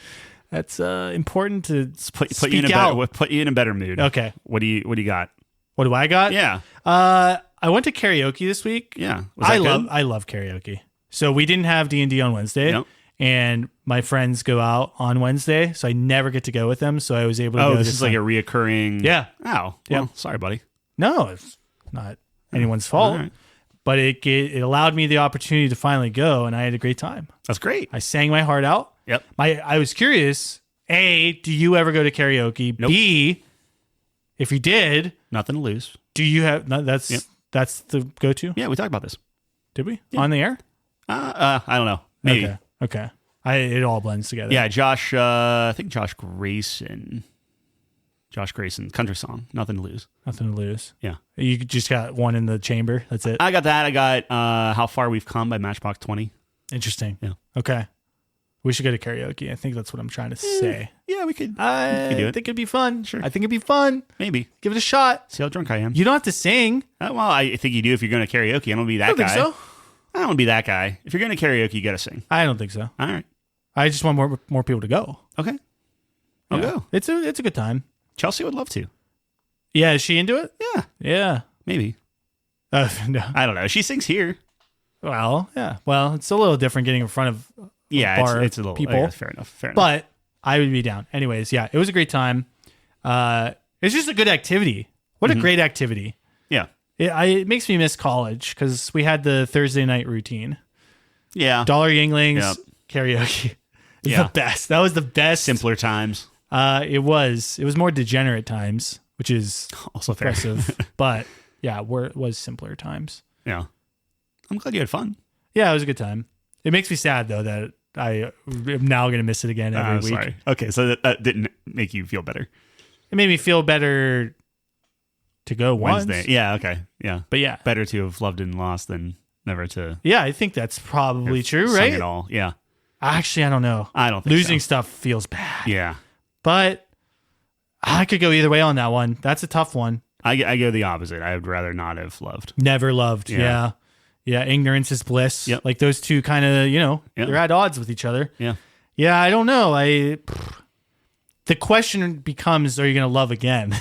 That's important to Put speak you in a out. better put you in a better mood. Okay. What do you got? What do I got? Yeah. I went to karaoke this week. Yeah. Was that good? I love karaoke. So we didn't have D&D on Wednesday. Nope. And my friends go out on Wednesday, so I never get to go with them. So I was able to go this is like time. a reoccurring. Yeah. Oh. Well, Yep. sorry, buddy. No, it's not anyone's fault. All right. but it allowed me the opportunity to finally go, and I had a great time. That's great. I sang my heart out. Yep. I was curious, A, do you ever go to karaoke? Nope. B, if you did, Nothing to lose. do you have that's the go-to? Yeah, we talked about this. Did we? On the air? I don't know. Maybe. Okay. It all blends together. Yeah, Josh. I think Josh Grayson, country song. Nothing to lose. Nothing to lose. Yeah. You just got one in the chamber. That's it. I got that. I got How Far We've Come by Matchbox 20. Interesting. Yeah. Okay. We should go to karaoke. I think that's what I'm trying to say. Yeah, we could. I do it. think it'd be fun. Sure. I think it'd be fun. Maybe. Give it a shot. See how drunk I am. You don't have to sing. Well, I think you do if you're going to karaoke. I don't want to be that I don't guy. think so. I don't want to be that guy. If you're going to karaoke, you got to sing. I don't think so. All right. I just want more people to go. Okay. I'll go. It's a good time. Chelsea would love to. Yeah, is she into it? Yeah. Yeah. Maybe. No. I don't know. She sings here. Well, yeah. Well, it's a little different getting in front of bar it's a little people. yeah, fair enough. But I would be down. Anyways, yeah, it was a great time. It's just a good activity. What a great activity. Yeah. It makes me miss college because we had the Thursday night routine. Yeah. Dollar Yinglings, karaoke. It's the best. That was the best. Simpler times. It was more degenerate times, which is Also fair. impressive. But yeah, it was simpler times. Yeah. I'm glad you had fun. Yeah, it was a good time. It makes me sad though that I am now going to miss it again every week. Sorry. Okay, so that didn't make you feel better. It made me feel better to go Wednesday. once. Yeah, okay. Yeah. But yeah. Better to have loved and lost than never to Yeah, I think that's probably true, sung right? it all. Yeah. Actually, I don't know. I don't think Losing so. stuff feels bad. Yeah. But I could go either way on that one. That's a tough one. I go the opposite. I would rather not have loved. Never loved. Yeah. Yeah. Ignorance is bliss. Yep. Like those two kind of, they're at odds with each other. Yeah. Yeah, I don't know. The question becomes, are you going to love again?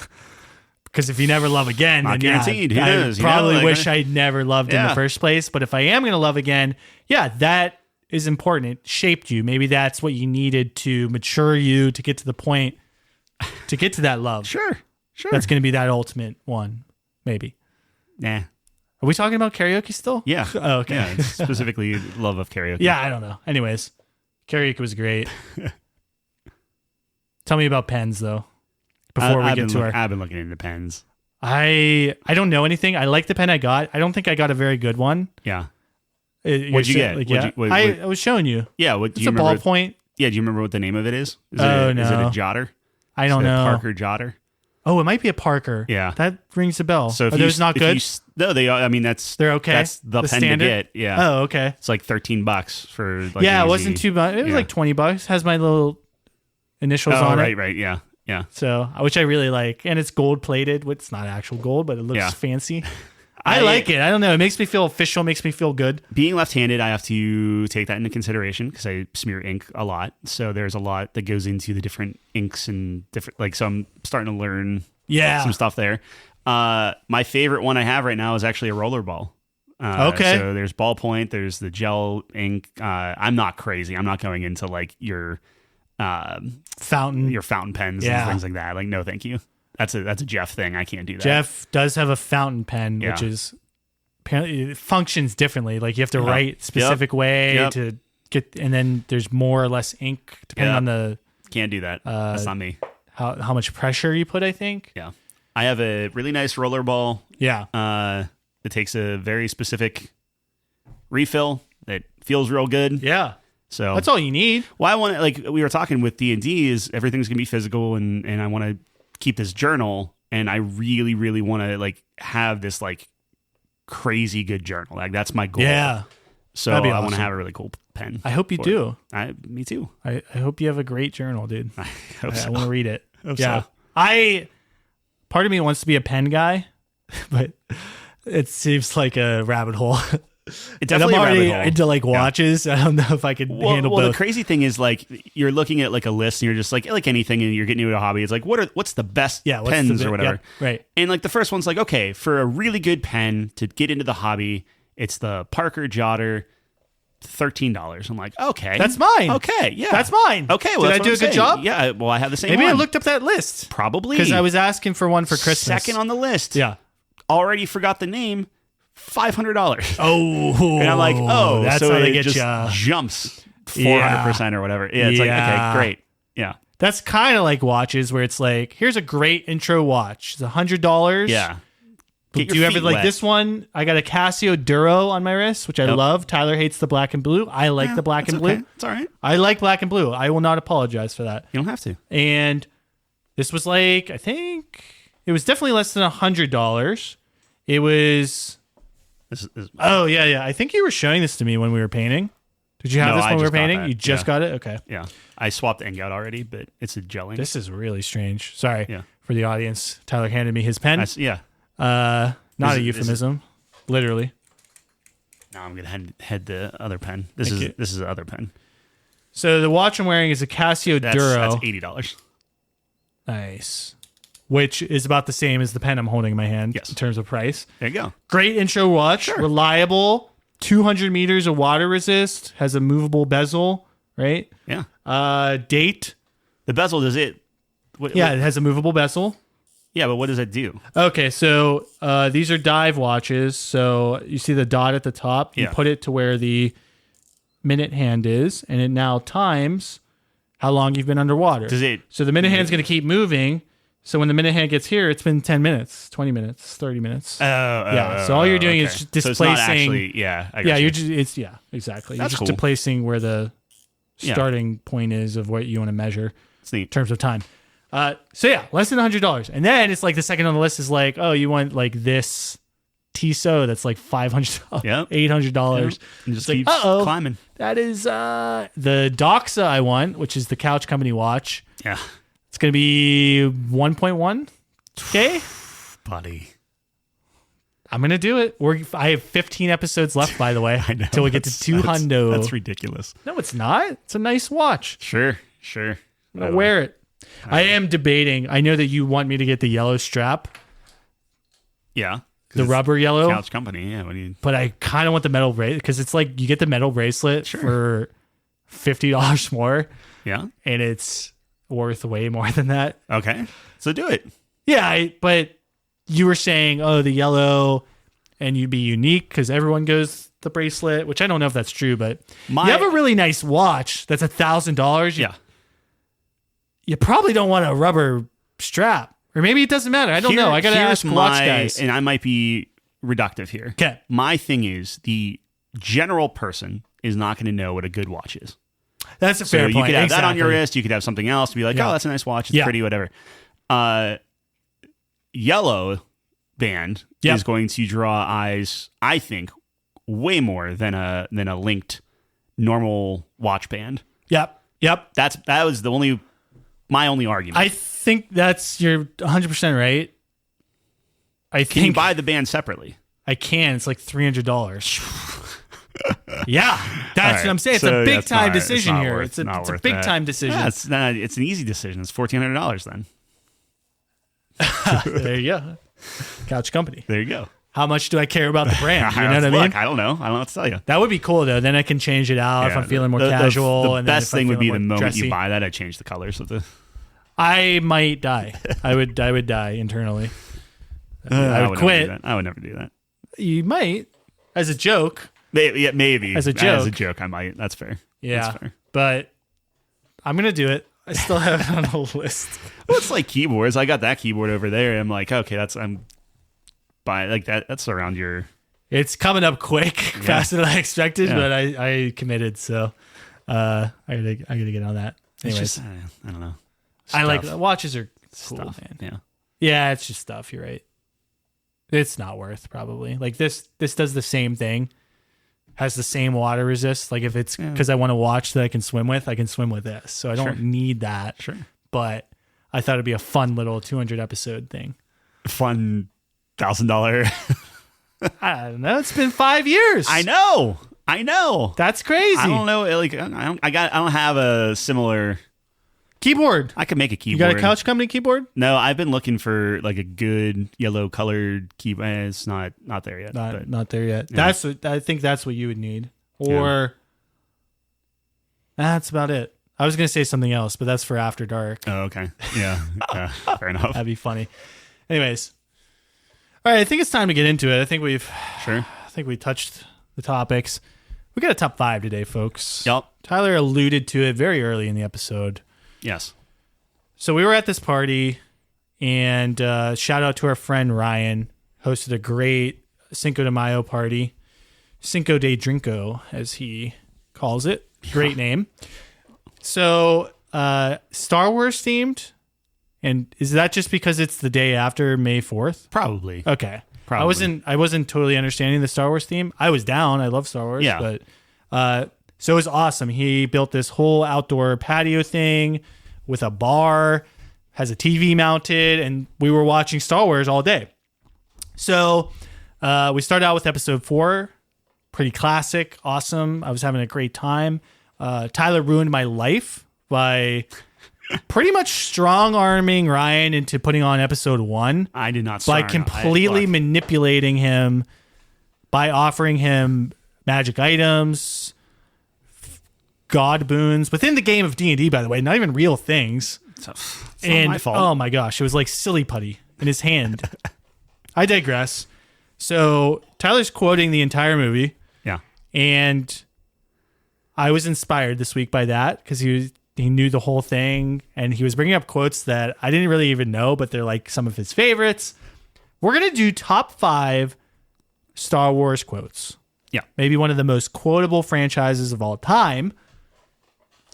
Because if you never love again, Not then guaranteed. Who I knows? probably wish I'd never loved in Yeah. the first place. But if I am going to love again, yeah, that is important. It shaped you. Maybe that's what you needed to mature you to get to the point to get to that love. Sure. That's going to be that ultimate one. Maybe. Nah. Are we talking about karaoke still? Yeah. Oh, okay. Yeah, it's specifically love of karaoke. Yeah, I don't know. Anyways, karaoke was great. Tell me about pens, though, before we get to our... I've been looking into pens. I don't know anything. I like the pen I got. I don't think I got a very good one. Yeah. What'd you get? I was showing you. Yeah. What do you It's a remember? ballpoint. Yeah. Do you remember what the name of it is? Is Oh, it no. Is it a jotter? I don't know. Parker jotter. Oh, it might be a Parker. Yeah. That rings a bell. So if Are you, those not if good? you, no, they are. I mean, They're okay? That's the pen standard? to get. Yeah. Oh, okay. It's like $13 for like Yeah, it easy- wasn't too much. It was yeah. like $20. Has my little initials Oh, on right, it. right. Yeah. Yeah. So, which I really like. And it's gold plated. It's not actual gold, but it looks Yeah. fancy. I like it. I don't know. It makes me feel official, makes me feel good. Being left-handed, I have to take that into consideration because I smear ink a lot. So there's a lot that goes into the different inks and different, so I'm starting to learn some stuff there. My favorite one I have right now is actually a roller ball. Okay. So there's ballpoint, there's the gel ink. I'm not crazy. I'm not going into like your Fountain. pens and things like that. Like, no, thank you. That's a Jeff thing. I can't do that. Jeff does have a fountain pen, which is apparently it functions differently. Like you have to write specific way to get, and then there's more or less ink depending on the Can't do that. That's not me. how much pressure you put. I think. Yeah, I have a really nice roller ball. Yeah. It takes a very specific refill that feels real good. Yeah. So that's all you need. Well, I want to, like we were talking with D&D, is everything's gonna be physical, and I want to keep this journal, and I really, really want to like have this like crazy good journal. Like that's my goal. Yeah. So That'd be I want to awesome. have a really cool pen. I hope you do. Me too. I hope you have a great journal, dude. I hope so. I want to read it. Hope Yeah. so. Part of me wants to be a pen guy, but it seems like a rabbit hole. It's definitely I'm a already rabbit hole. into like watches. I don't know if I could handle well, both. the crazy thing is like you're looking at like a list and you're just like anything, and you're getting into a hobby. It's like what's the best what's pens the or whatever. Yeah, right. And like the first one's like, okay, for a really good pen to get into the hobby, it's the Parker Jotter, $13. I'm like, okay, That's mine. Okay, yeah, That's mine. Okay, well, did I that's do a what good I'm job? saying. Yeah, well, I have the same. Maybe one. I looked up that list Probably because I was asking for one for Christmas. Second on the list. Yeah. Already forgot the name. $500. Oh, And I'm like, oh, that's so how they it get just ya. jumps 400% or whatever. Yeah, it's like, okay, great. Yeah. That's kind of like watches where it's like, here's a great intro watch. It's $100. Yeah. Do you ever like this one? I got a Casio Duro on my wrist, which I love. Tyler hates the black and blue. I like the black and blue. Okay. It's all right. I like black and blue. I will not apologize for that. You don't have to. And this was like, I think it was definitely less than $100. It was. Oh, yeah. I think you were showing this to me when we were painting. Did you have this when we were painting? You just got it? Okay. Yeah. I swapped the ink out already, but it's a gelling. This is really strange. Sorry for the audience. Tyler handed me his pen. Not a euphemism. Literally. No, I'm gonna head the other pen. This is the other pen. So the watch I'm wearing is a Casio Duro. That's $80. Nice. Which is about the same as the pen I'm holding in my hand in terms of price. There you go. Great intro watch. Sure. Reliable. 200 meters of water resist. Has a movable bezel. Right. Yeah. Date. The bezel does it. It has a movable bezel. Yeah, but what does it do? Okay, so these are dive watches. So you see the dot at the top. You put it to where the minute hand is, and it now times how long you've been underwater. So the minute hand's going to keep moving. So when the minute hand gets here, it's been 10 minutes, 20 minutes, 30 minutes. So all you're doing is displacing. So it's not actually, exactly. You're just displacing where the starting point is of what you want to measure in terms of time. Less than $100. And then it's like the second on the list is like, oh, you want like this Tissot that's like $500, $800. And just keeps climbing. That is the Doxa I want, which is the Couch Company watch. Yeah. It's going to be 1.1K. Buddy. I'm going to do it. I have 15 episodes left, by the way, until we get to 200. That's ridiculous. No, it's not. It's a nice watch. Sure. I'm going to wear it. I am debating. I know that you want me to get the yellow strap. Yeah. The rubber yellow. Couch Company. Yeah. But I kind of want the metal bracelet because it's like you get the metal bracelet for $50 more. Yeah. And it's worth way more than that. Okay. So do it. Yeah. But you were saying, oh, the yellow, and you'd be unique because everyone goes the bracelet, which I don't know if that's true, but you have a really nice watch that's $1,000. Yeah. You probably don't want a rubber strap. Or maybe it doesn't matter. I don't know. I got to ask watch guys. And I might be reductive here. Okay. My thing is the general person is not going to know what a good watch is. That's a fair point. You could have that on your wrist. You could have something else to be like, oh, that's a nice watch. It's pretty, whatever. Yellow band is going to draw eyes, I think, way more than a linked normal watch band. Yep. That was my only argument. I think you're 100% right. Can you buy the band separately? I can. It's like $300. Yeah, that's what I'm saying. It's a big time decision here. It's a big time decision. Yeah, it's an easy decision. It's $1,400 then. There you go. Couch Company. There you go. How much do I care about the brand? You know what I mean? I don't know. I don't know what to tell you. That would be cool though. Then I can change it out if I'm feeling more casual. The best thing would be the moment you buy that, I change the colors of the. I might die. I would die internally. I would quit. I would never do that. You might, as a joke. Maybe. As a joke, I might. That's fair. Yeah. That's fair. But I'm going to do it. I still have it on the list. Well, it's like keyboards. I got that keyboard over there. I'm like, okay, I'm buying like that. That's around your. It's coming up quick, faster than I expected, but I committed. So I gotta get on that. Anyways. It's just, I don't know. Stuff. I like watches are cool, man. Yeah, it's just stuff. You're right. It's not worth probably. Like this does the same thing. Has the same water resist. Like if it's because I want a watch that I can swim with, I can swim with this. So I don't need that. Sure. But I thought it'd be a fun little 200 episode thing. Fun $1,000. I don't know. It's been 5 years. I know. That's crazy. I don't know. Like I don't have a similar keyboard. I could make a keyboard. You got a Couch Company keyboard? No, I've been looking for like a good yellow colored keyboard. It's not there yet. Not there yet. Yeah. I think that's what you would need. Or that's about it. I was gonna say something else, but that's for after dark. Oh, okay. Yeah. Fair enough. That'd be funny. Anyways, All right, I think it's time to get into it. I think Sure. we touched the topics. We got a top 5 today, folks. Yep. Tyler alluded to it very early in the episode. Yes. So we were at this party, and shout out to our friend Ryan, hosted a great Cinco de Mayo party. Cinco de Drinko, as he calls it. Great name. So, Star Wars themed, and is that just because it's the day after May 4th? Probably. Okay. Probably. I wasn't totally understanding the Star Wars theme. I was down. I love Star Wars. Yeah. But so it was awesome. He built this whole outdoor patio thing with a bar, has a TV mounted, and we were watching Star Wars all day. So we started out with episode 4. Pretty classic. Awesome. I was having a great time. Tyler ruined my life by pretty much strong-arming Ryan into putting on episode 1. I did not By completely manipulating him, by offering him magic items, god boons within the game of D&D, by the way, not even real things. It's not And my fault. oh my gosh, it was like silly putty in his hand. I digress. So Tyler's quoting the entire movie, Yeah. and I was inspired this week by that because he knew the whole thing, and he was bringing up quotes that I didn't really even know, but they're like some of his favorites. We're going to do top 5 Star Wars quotes. Yeah. Maybe one of the most quotable franchises of all time.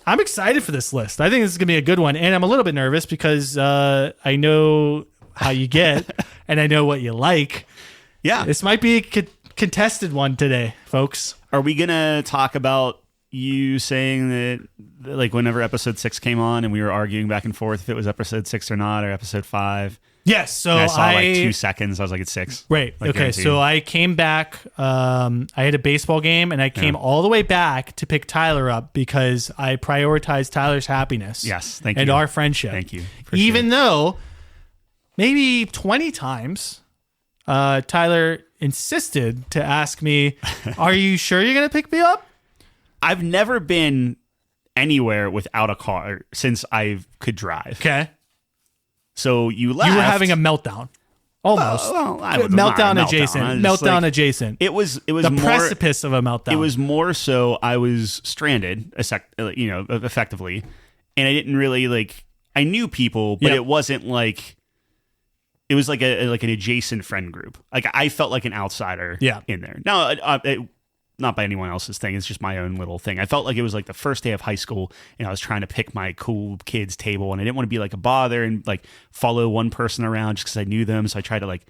I'm excited for this list. I think this is going to be a good one, and I'm a little bit nervous because I know how you get, and I know what you like. Yeah. This might be a contested one today, folks. Are we going to talk about you saying that, like, whenever episode 6 came on and we were arguing back and forth if it was episode 6 or not, or episode 5? Yes. So And I saw like 2 seconds. I was like, it's 6. Right. Like, Okay. guaranteed. So I came back. I had a baseball game, and I came all the way back to pick Tyler up because I prioritized Tyler's happiness. Yes. Thank and you. our friendship. Thank you. Even though maybe 20 times Tyler insisted to ask me, "Are you sure you're going to pick me up?" I've never been anywhere without a car since I could drive. Okay. So you left. You were having a meltdown. Almost. Well, I was not a meltdown meltdown. adjacent. I was just Meltdown like- adjacent. It was the more precipice of a meltdown. It was more so I was stranded, effectively, and I didn't really like. I knew people, but Yep. it wasn't like. It was like an adjacent friend group. Like I felt like an outsider. Yeah. In there. Now, not by anyone else's thing. It's just my own little thing. I felt like it was like the first day of high school, and I was trying to pick my cool kids table, and I didn't want to be like a bother and like follow one person around just because I knew them. So I tried to like.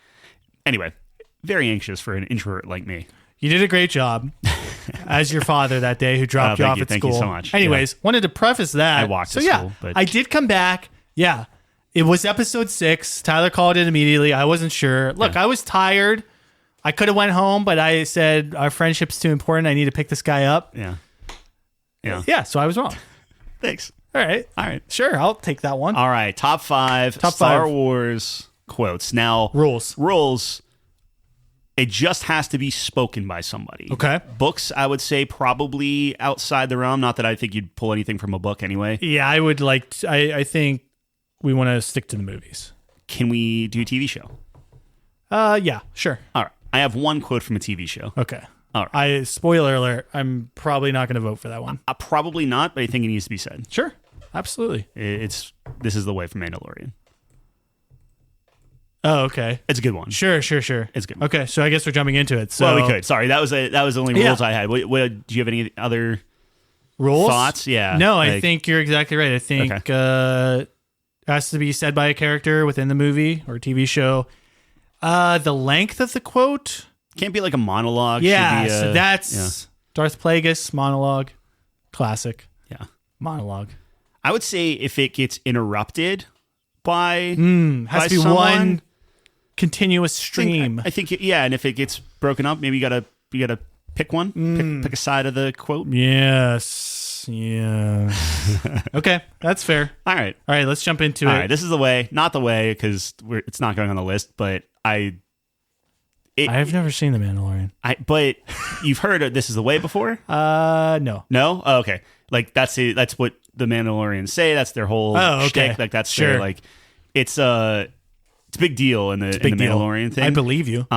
Anyway, very anxious for an introvert like me. You did a great job as your father that day who dropped you off at Thank school. you so much. Anyways, wanted to preface that. I walked so to yeah, school, but- I did come back. Yeah. It was episode 6. Tyler called it immediately. I wasn't sure. Look, I was tired. I could have went home, but I said our friendship's too important. I need to pick this guy up. Yeah. Yeah. Yeah, so I was wrong. Thanks. All right. All right. Sure, I'll take that one. All right. Top 5 Top Star 5. Wars quotes. Now, Rules. It just has to be spoken by somebody. Okay. Books, I would say probably outside the realm. Not that I think you'd pull anything from a book anyway. Yeah, I would like I think we want to stick to the movies. Can we do a TV show? Yeah, sure. All right. I have one quote from a TV show. Okay. All right. Spoiler alert, I'm probably not going to vote for that one. Probably not, but I think it needs to be said. Sure. Absolutely. This is the way from Mandalorian. Oh, okay. It's a good one. Sure. It's a good one. Okay, so I guess we're jumping into it. So Well, we could. Sorry, that was the only rules I had. Do you have any other rules? thoughts? Yeah. No, I like- think you're exactly right. I think it has to be said by a character within the movie or TV show. The length of the quote. Can't be like a monologue. Yeah, Should be so that's Darth Plagueis monologue. Classic yeah. monologue. I would say if it gets interrupted by Has by to be someone, one continuous stream. I think and if it gets broken up, maybe you gotta pick one, pick a side of the quote. Yes. Yeah. Okay, that's fair. All right, Let's jump into it. all right. This is the way, not the way, because it's not going on the list. But I've never seen The Mandalorian. but you've heard of This Is the Way before? No. No? Oh, okay. Like that's what the Mandalorians say. That's their whole Oh, okay. shtick. Like that's Sure. their like it's to It's a big deal in the Mandalorian thing. I believe you.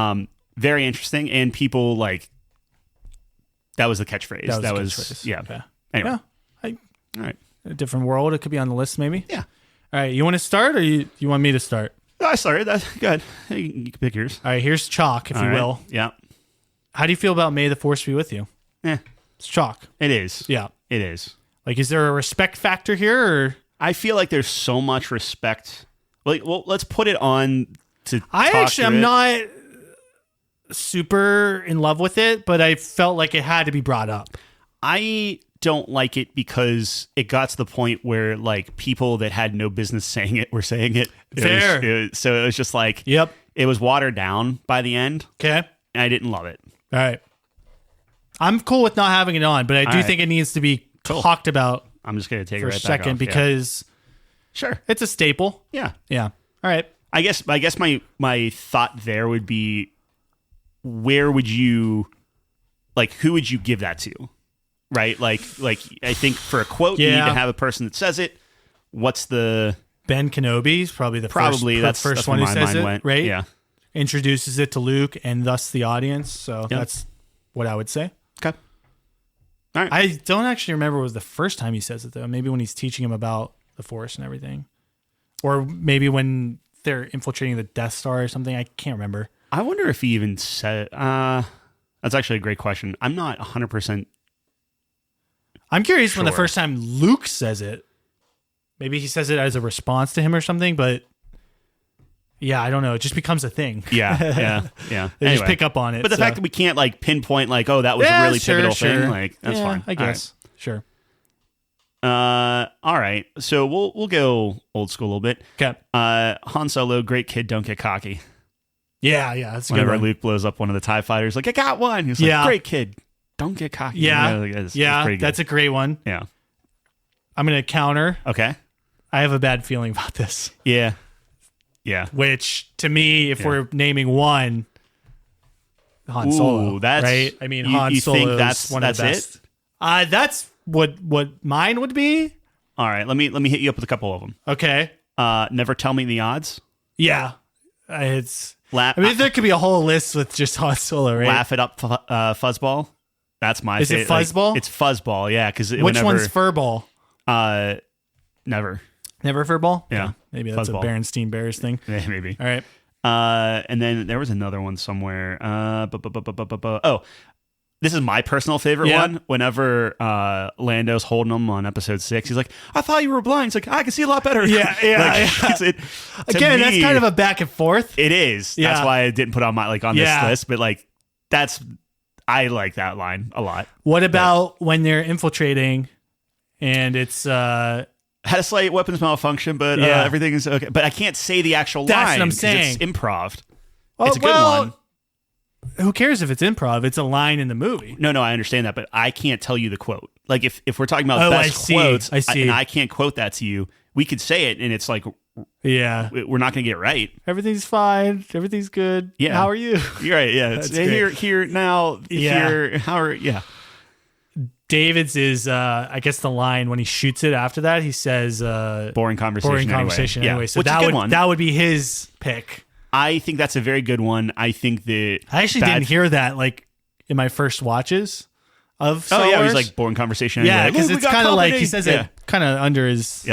Very interesting, and people like that was the catchphrase. That was yeah. Okay. Anyway, Yeah. all right. A different world. It could be on the list, maybe. Yeah. All right. You want to start, or you want me to start? I started. That's good. You can pick yours. All right. Here's chalk, if you will. Yeah. How do you feel about "May the Force be with you"? It's chalk. It is. Yeah. It is. Like, is there a respect factor here, or? I feel like there's so much respect. Like, well, let's put it on to. I'm not super in love with it, but I felt like it had to be brought up. I don't like it because it got to the point where like people that had no business saying it were saying it. Fair. So it was just like, yep, it was watered down by the end. Okay. And I didn't love it. All right. I'm cool with not having it on, but I do think it needs to be talked about. I'm just going to take it for right a second back off, because sure, it's a staple. Yeah. Yeah. All right. I guess my thought there would be, where would you, like, who would you give that to? Right? Like I think for a quote, you need to have a person that says it. What's the... Ben Kenobi's probably the first one who says it, right? Yeah. Introduces it to Luke and thus the audience. So that's what I would say. Okay. All right. I don't actually remember what was the first time he says it, though. Maybe when he's teaching him about the Force and everything. Or maybe when they're infiltrating the Death Star or something. I can't remember. I wonder if he even said... that's actually a great question. I'm not 100%... I'm curious when the first time Luke says it. Maybe he says it as a response to him or something, but yeah, I don't know. It just becomes a thing. Yeah. They just pick up on it. But the fact that we can't like pinpoint like, oh, that was a really pivotal thing, like that's fine. I guess. Right. Sure. All right. So we'll go old school a little bit. Okay. Han Solo, great kid, don't get cocky. Yeah, that's whenever good. Luke blows up one of the TIE fighters, like, I got one. He's like, great kid. Don't get cocky. Yeah, that's a great one. Yeah. I'm going to counter. Okay. I have a bad feeling about this. Yeah. Which, to me, if we're naming one, Han Solo, right? I mean, Han Solo is one of the best. That's what mine would be. All right, let me hit you up with a couple of them. Okay. Never tell me the odds. Yeah. There could be a whole list with just Han Solo, right? Laugh it up, Fuzzball. That's my favorite. Is it Fuzzball? It's Fuzzball, yeah. Which one's Furball? Never. Never Furball? Yeah. Okay. Maybe that's Fuzzball. a Berenstein Bears thing. Yeah, maybe. All right. And then there was another one somewhere. Oh, this is my personal favorite one. Whenever Lando's holding him on episode 6, he's like, I thought you were blind. He's like, I can see a lot better. Yeah. Again, that's kind of a back and forth. It is. Yeah. That's why I didn't put on this list. But like, I like that line a lot. What about when they're infiltrating and it's... had a slight weapons malfunction, but everything is okay. But I can't say the actual line. That's what I'm saying. It's improv. It's a good one. Who cares if it's improv? It's a line in the movie. No, I understand that, but I can't tell you the quote. Like if we're talking about best quotes, and I can't quote that to you, we could say it, and it's like, we're not going to get it right. Everything's fine. Everything's good. Yeah. How are you? You're right. Yeah. It's here now. Yeah. Here. How are? Yeah. David's is, I guess, the line when he shoots it after that. He says, "Boring conversation." Anyway. So that would be his pick. I think that's a very good one. I think that I actually didn't hear that like in my first watches of Star Wars. He's like boring conversation. Yeah, because it's kind of like he says it kind of under his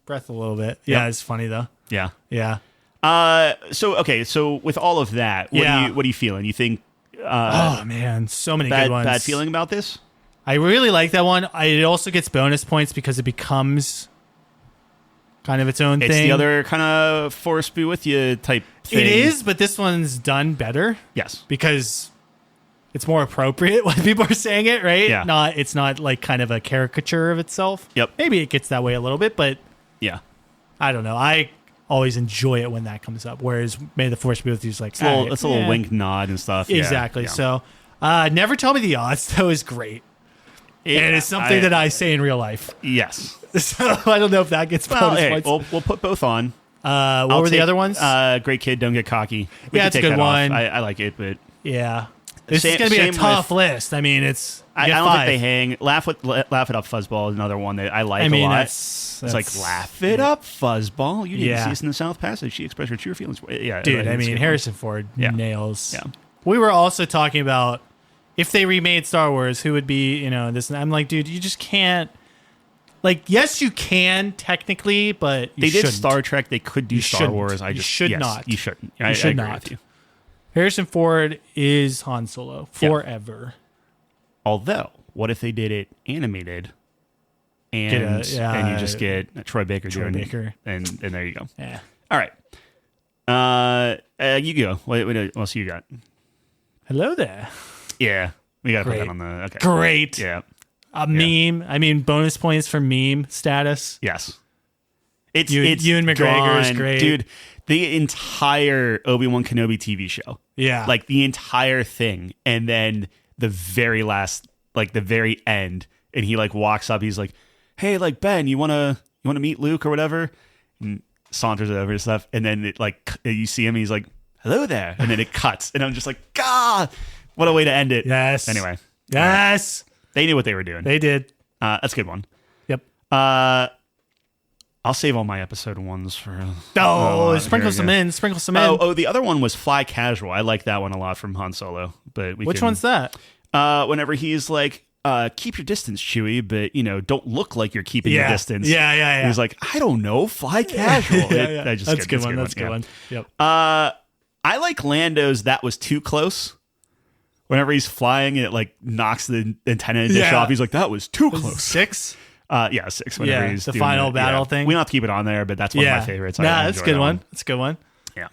breath a little bit. Yeah, Yep. it's funny though. Yeah. So with all of that, what are you feeling? You think? Oh man, so many good ones. Bad feeling about this? I really like that one. It also gets bonus points because it becomes kind of its own thing. It's the other kind of force be with you type thing. It is, but this one's done better. Yes. Because it's more appropriate when people are saying it, right? Yeah. It's not like kind of a caricature of itself. Yep. Maybe it gets that way a little bit, but yeah. I don't know. I always enjoy it when that comes up. Whereas May the Force be with you is like... It's a little wink, nod and stuff. Exactly. Yeah. So, Never Tell Me the Odds, though, is great. And it's something that I say in real life. Yes. So I don't know if that gets bonus points. We'll put both on. What were the other ones? Great kid, don't get cocky. It's a good one. I like it, but yeah. This is going to be a tough list. I mean, it's I don't think they hang. Laugh It Up, Fuzzball is another one that I like a lot. It's like Laugh It Up, Fuzzball. You didn't see us in the South Passage. She expressed her true feelings. Yeah, dude. I mean, Harrison Ford nails. Yeah. We were also talking about if they remade Star Wars, who would be this? And I'm like, dude, you just can't. Like, yes, you can technically, but they did shouldn't. Star Trek. They could do Star Wars. You should not. You shouldn't. I agree not. With you. Harrison Ford is Han Solo forever. Although, what if they did it animated, and you just get Troy Baker doing it, and there you go. Yeah. All right. You go. What else you got? Hello there. Yeah, we got to put that on the. Okay. Great. Yeah. Meme. I mean, bonus points for meme status. Yes. It's Ewan McGregor is great, dude. The entire Obi-Wan Kenobi TV show. Yeah. Like the entire thing, and then the very last, like the very end, and he like walks up. He's like, "Hey, like Ben, you wanna meet Luke or whatever?" And saunters over and stuff, and then it like you see him. He's like, "Hello there," and then it cuts, and I'm just like, "God, what a way to end it." Yes. Anyway. Yes. They knew what they were doing. They did. That's a good one. Yep. I'll save all my episode ones for. Sprinkle some in. Oh, the other one was Fly Casual. I like that one a lot from Han Solo. But which one's that? Whenever he's like, keep your distance, Chewie, but don't look like you're keeping your distance. Yeah. He's like, I don't know, fly casual. That's a good one. That's a good one. Yep. I like Lando's That Was Too Close. Whenever he's flying, it like knocks the antenna dish off. He's like, that was too close. 6? 6. Whenever he's the doing final battle thing. We don't have to keep it on there, but that's one of my favorites. That's a good one. That's a good one. Yeah.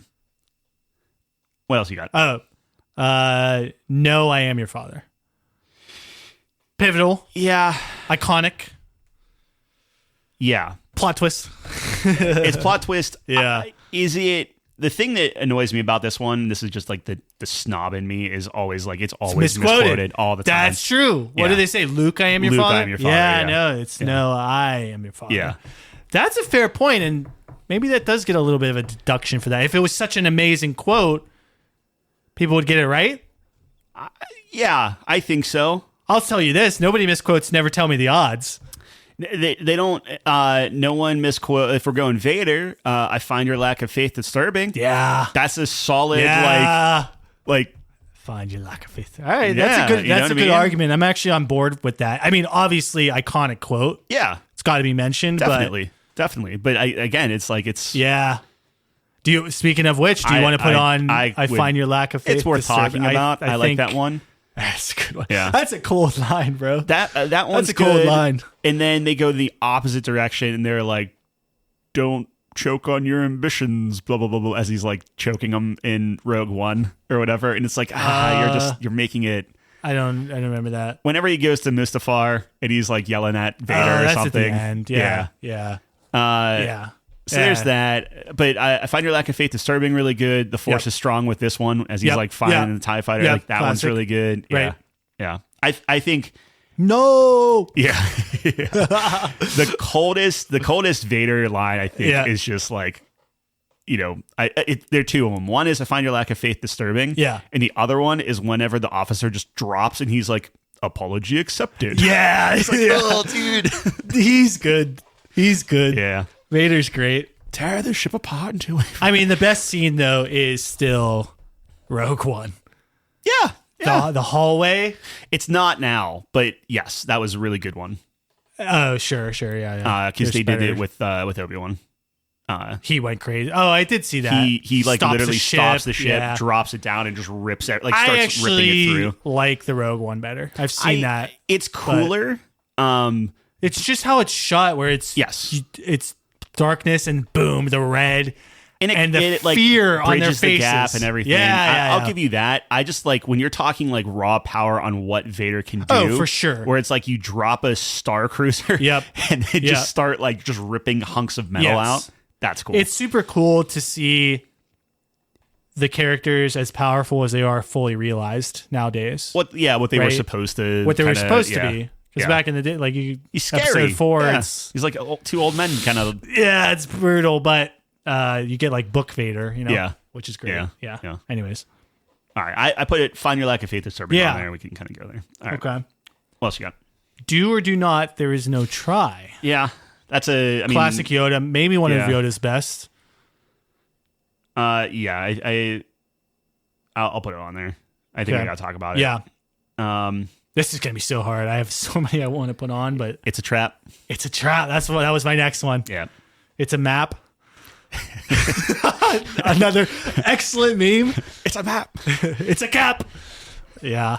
What else you got? No, I Am Your Father. Pivotal. Yeah. Iconic. Yeah. Plot twist. It's plot twist. Yeah. Is it? The thing that annoys me about this one, this is just like the snob in me, is always like it's always misquoted all the time. That's true. What do they say? Luke, I am your father? I am your father. Yeah, no, it's no, I am your father. Yeah. That's a fair point, and maybe that does get a little bit of a deduction for that. If it was such an amazing quote, people would get it right? Yeah, I think so. I'll tell you this. Nobody misquotes Never Tell Me the Odds. They don't. No one misquote. If we're going Vader, I find your lack of faith disturbing. Yeah, that's a solid like. Find your lack of faith. All right, that's a good argument. I'm actually on board with that. I mean, obviously, iconic quote. Yeah, it's got to be mentioned. Definitely. But it's yeah. Do you? Speaking of which, do you want to put on? I find your lack of faith. It's worth talking about. I like that one. That's a good one. Yeah, that's a cool line, bro. That one's that's a cool line. And then they go the opposite direction, and they're like, "Don't choke on your ambitions," blah blah blah blah. As he's like choking them in Rogue One or whatever, and it's like, you're making it. I don't remember that. Whenever he goes to Mustafar and he's like yelling at Vader or something. At the end. Yeah. So there's that, but I find your lack of faith disturbing really good. The Force is strong with this one as he's like fighting the TIE fighter. Like that one's really good. Right. Yeah. I think no. Yeah. the coldest Vader line I think is just like, there are two of them. One is I find your lack of faith disturbing. Yeah. And the other one is whenever the officer just drops and he's like, apology accepted. Yeah. It's like, oh, dude. He's good. Yeah. Vader's great. Tear the ship apart and do it. I mean, the best scene though is still Rogue One. Yeah. The hallway. It's not now, but yes, that was a really good one. Oh, sure, yeah. Because they did it with Obi-Wan. He went crazy. Oh, I did see that. He like literally stops the ship, drops it down, and just rips it. Like starts ripping it through. Like the Rogue One better. I've seen that. It's cooler. It's just how it's shot, where it's darkness and boom, the red. And the fear on their faces. The gap and everything. I'll give you that. I just like when you're talking like raw power on what Vader can do. Oh, for sure. Where it's like you drop a Star Cruiser and then just start like just ripping hunks of metal out. That's cool. It's super cool to see the characters as powerful as they are fully realized nowadays. What they were supposed to. What they were supposed to be. Because back in the day, like he's scary. Episode 4, he's like two old men kind of. Yeah, it's brutal, but you get like Book Vader, which is great. Yeah. Anyways, All right. I put it, Find Your Lack of Faith disturbing Yeah. on there. We can kind of go there. All right. Okay. What else you got? Do or do not, there is no try. Yeah. That's Classic Yoda. Maybe one of Yoda's best. Yeah. I'll put it on there. I think I got to talk about it. Yeah. This is going to be so hard. I have so many I want to put on, but It's a trap. it's a trap. That was my next one. Yeah. It's a map. Another excellent meme. It's a map. It's a cap. Yeah.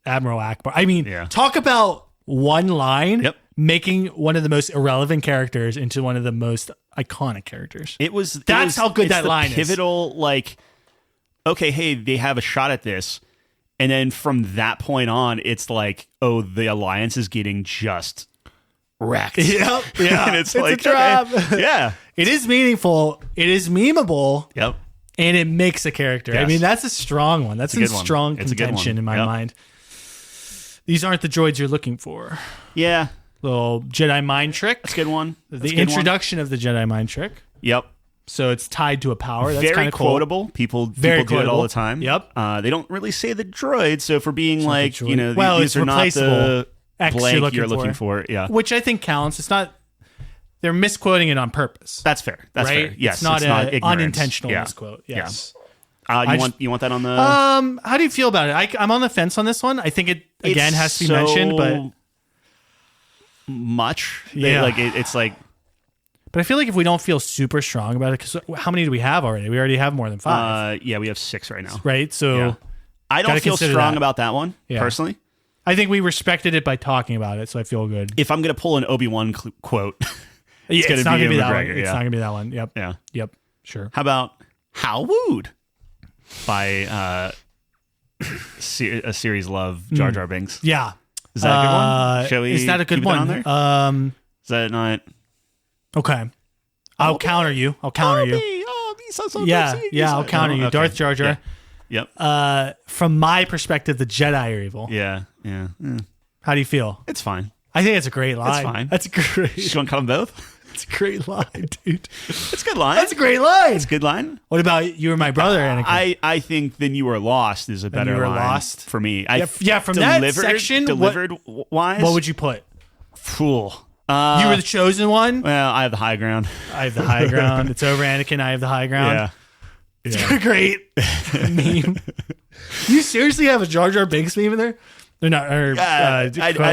Admiral Akbar. I mean, talk about one line making one of the most irrelevant characters into one of the most iconic characters. That's how good that line is. Pivotal, like, okay, hey, they have a shot at this. And then from that point on, it's like, oh, the alliance is getting just wrecked. Yep. Yeah. And it's a like, trap. okay, yeah. It is meaningful. It is memeable. Yep. And it makes a character. Yes. I mean, that's a strong one. That's a strong It's a good contention one. in my mind. These aren't the droids you're looking for. Yeah. Little Jedi mind trick. That's a good one. The introduction of the Jedi mind trick. Yep. So it's tied to a power. That's kind Very of cool. quotable. People do it all the time. Yep. They don't really say the droid. So for being like, well, these it's are not replaceable. the X blank you're looking for. Yeah. Which I think counts. It's not. They're misquoting it on purpose. That's fair. That's right? fair. Yes. It's not an ignorance. unintentional misquote. Yes. Yeah. You want that on the? How do you feel about it? I'm on the fence on this one. I think it again has to be mentioned, but much. Yeah. It's like. But I feel like if we don't feel super strong about it, because how many do we have already? We already have more than 5. Yeah, we have 6 right now. Right. So I don't feel strong that. about that one personally. I think we respected it by talking about it, so I feel good. If I'm gonna pull an Obi-Wan quote, it's gonna not be gonna be that one. McGregor, It's not gonna be that one. Yep. Yeah. Yep. Sure. How about How Wooed by a series love Jar Jar Binks? Yeah. Is that a good one? Shall we? Is that a good keep one? That on there? Is that not? Okay. I'll counter you. I'll counter you. Yeah. I'll counter you. Okay. Darth Jar Jar. Yep. From my perspective, the Jedi are evil. Yeah. How do you feel? It's fine. I think it's a great line. It's fine. That's great. You want to cut them both? It's a great line, dude. It's a good line. That's a great line. It's a good line. What about You Were My Brother, Anakin? I think Then You Were Lost is a better You Were line Lost? for me. From that section, wise. What would you put? Fool. You were the chosen one. Well, I have the high ground. I have the high ground. It's over, Anakin. I have the high ground. Yeah. It's a great meme. You seriously have a Jar Jar Binks meme in there? They're not.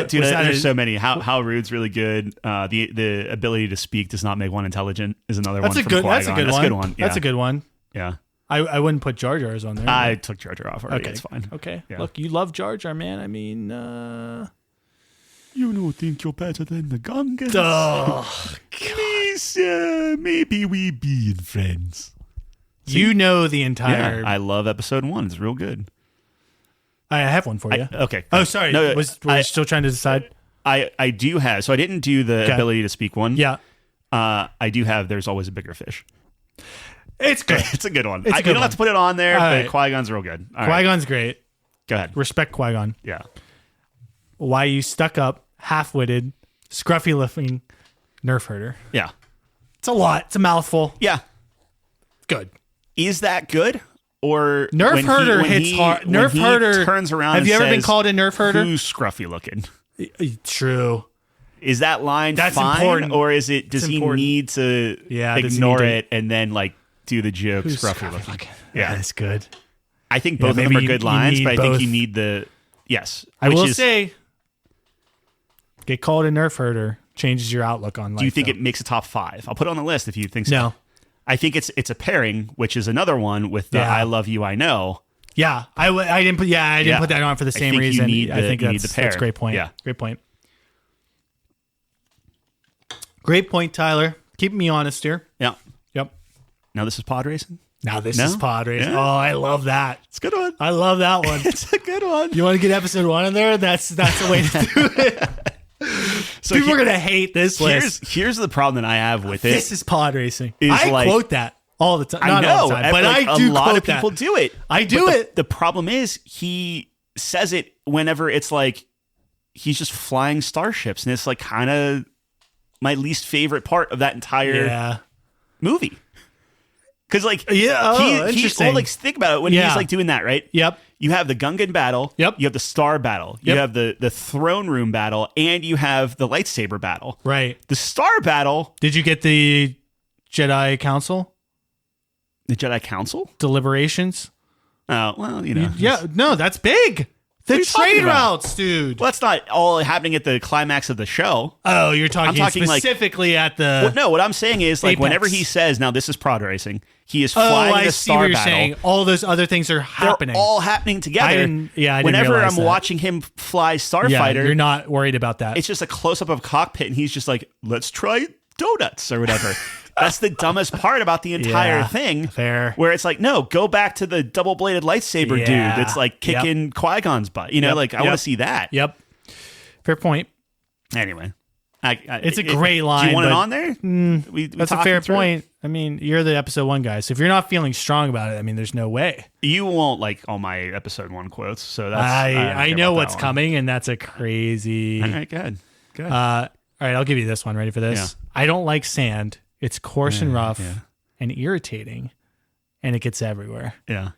Dude, there's so many. How Rude's really good. The ability to speak does not make one intelligent is another one. That's a good one. Yeah. That's a good one. Yeah. I wouldn't put Jar Jar's on there. I took Jar Jar off already. Okay. It's fine. Okay. Yeah. Look, you love Jar Jar, man. I mean, you don't think you're better than the Gungans? Oh, please, maybe we be friends. You know the entire. Yeah, I love episode 1. It's real good. I have one for you. Okay. Oh, sorry. No, were you still trying to decide? I do have. So I didn't do the ability to speak one. Yeah. I do have. There's always a bigger fish. It's good. It's a good one. You don't have to put it on there, All but right. Qui-Gon's real good. All Qui-Gon's great. Go ahead. Respect Qui-Gon. Yeah. Why you stuck up, half-witted, scruffy-looking Nerf herder. Yeah. It's a lot. It's a mouthful. Yeah. Good. Is that good? Or Nerf herder hits hard. Nerf herder turns around. Have you ever been called a Nerf herder? Who's scruffy looking? True. Is that line That's fine, important. or is it? Does he need to ignore it and then like do the joke scruffy looking? Yeah, that's good. I think both of them are good lines, but I think you need the yes. I will say, get called a Nerf herder changes your outlook on life. Do you think it makes a top 5? I'll put it on the list if you think so. No. I think it's a pairing, which is another one with the I Love You, I Know. Yeah, I didn't put put that on for the same reason. I think that's a great point. Yeah. Great point. Great point, Tyler. Keeping me honest here. Yeah. Yep. Now this is pod racing? Now this is pod racing. Yeah. Oh, I love that. It's a good one. I love that one. It's a good one. You want to get episode 1 in there? That's the way to do it. So people are going to hate this list. Here's the problem that I have with it. This is pod racing. I quote that all the time. Not all the time, but I do a lot quote of people that. do it. I do it. The problem is he says it whenever it's like he's just flying starships, and it's like kind of my least favorite part of that entire movie. Because like interesting. well, like think about it when he's like doing that, right? Yep. You have the Gungan battle. Yep. You have the Star battle. You have the throne room battle, and you have the lightsaber battle. Right. The Star battle. Did you get the Jedi Council? The Jedi Council Deliberations? Oh, well, No, that's big. The trade routes, dude. Well, that's not all happening at the climax of the show. Oh, you're talking specifically at the... Well, no, what I'm saying is, like, Apex. whenever he says, now this is pod racing, he is flying the Star battle. Saying. All those other things are happening. They're all happening together. I didn't Whenever realize I'm that. watching him fly Starfighter... you're not worried about that. It's just a close-up of cockpit, and he's just like, let's try donuts or whatever. That's the dumbest part about the entire thing. Fair. Where it's like, no, go back to the double-bladed lightsaber dude that's like kicking Qui-Gon's butt. I want to see that. Yep. Fair point. Anyway. It's a great line. Do you want it on there? That's a fair point. I mean, you're the episode 1 guy, so if you're not feeling strong about it, I mean, there's no way. You won't like all my episode 1 quotes, so that's... I know what's coming, and that's a crazy... All right, good. All right, I'll give you this one. Ready for this? Yeah. I don't like sand. It's coarse and rough and irritating, and it gets everywhere. Yeah.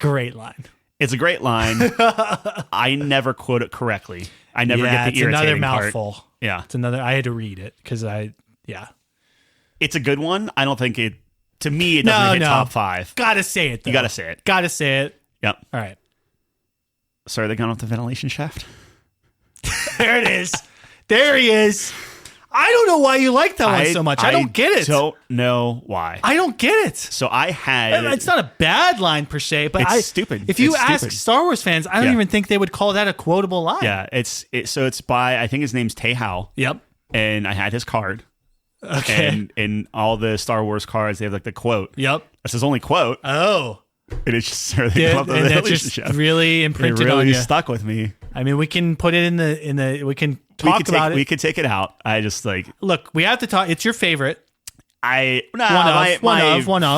Great line. It's a great line. I never quote it correctly. I never get the irritating another part. mouthful. Yeah. It's another... I had to read it because It's a good one. I don't think it... To me, it doesn't hit top 5. Gotta say it, though. You gotta say it. Gotta say it. Yep. All right. Sorry, they gone off the ventilation shaft? There it is. There he is. I don't know why you like that one so much. I don't get it. I don't know why. I don't get it. So I had... It's not a bad line per se, but it's stupid. If you it's ask stupid. Star Wars fans, I don't even think they would call that a quotable line. Yeah, it's by, I think his name's Tae-Hao. Yep. And I had his card. Okay. And in all the Star Wars cards, they have like the quote. Yep. That's his only quote. Oh. And it's just and that just really imprinted really on you. Stuck with me. I mean, we can put it in the we can talk about it. We could take it out. I just like... Look, we have to talk. It's your favorite. My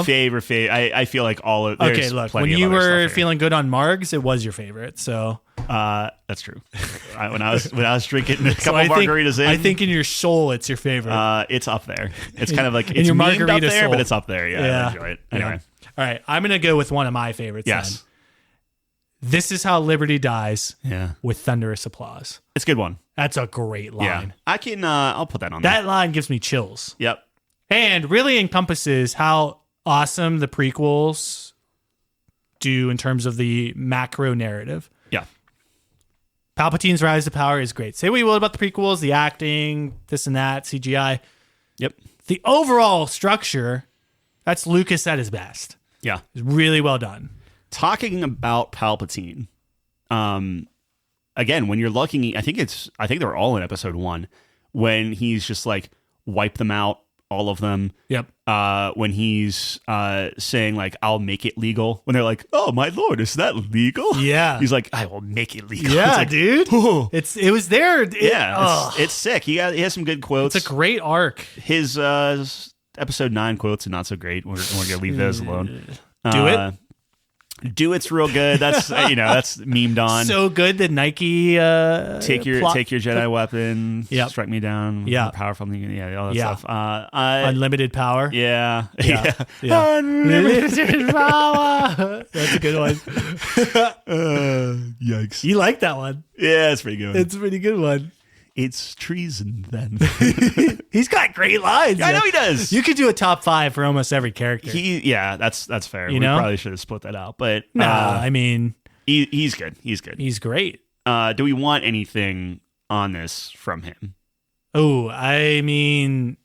favorite. I feel like all of... Okay, look, when you were feeling good on Margs, it was your favorite. So that's true. when I was drinking a couple margaritas in, I think in your soul it's your favorite. It's up there. It's kind of like in it's your memed margarita up there, soul. but it's up there. Yeah, I enjoy it. Anyway, all right, I'm gonna go with one of my favorites. Yes. Then. This is how Liberty dies. Yeah. With thunderous applause. It's a good one. That's a great line. Yeah. I can. I'll put that on. That line gives me chills. Yep. And really encompasses how awesome the prequels do in terms of the macro narrative. Yeah. Palpatine's rise to power is great. Say what you will about the prequels, the acting, this and that, CGI. Yep. The overall structure, that's Lucas at his best. Yeah. It's really well done. Talking about Palpatine, again, when you're looking, I think they were all in episode 1, when he's just like wipe them out, all of them. Yep. When he's saying like, I'll make it legal. When they're like, oh my lord, is that legal? Yeah. He's like, I will make it legal. Yeah, like, dude. It was there. It's sick. He has some good quotes. It's a great arc. His episode 9 quotes are not so great. We're gonna leave those alone. Do it. Do it's real good. That's that's memed on. So good that Nike take your Jedi weapon. Yep. Strike me down. Yeah. Powerful. Yeah. All that stuff. Unlimited power. Yeah. Unlimited power. That's a good one. Yikes. You like that one? Yeah, it's pretty good. It's a pretty good one. It's treason then. He's got great lines. I know he does. You could do a top 5 for almost every character. That's fair. We probably should have split that out, but I mean, he's good. He's good. He's great. Do we want anything on this from him? Oh, I mean,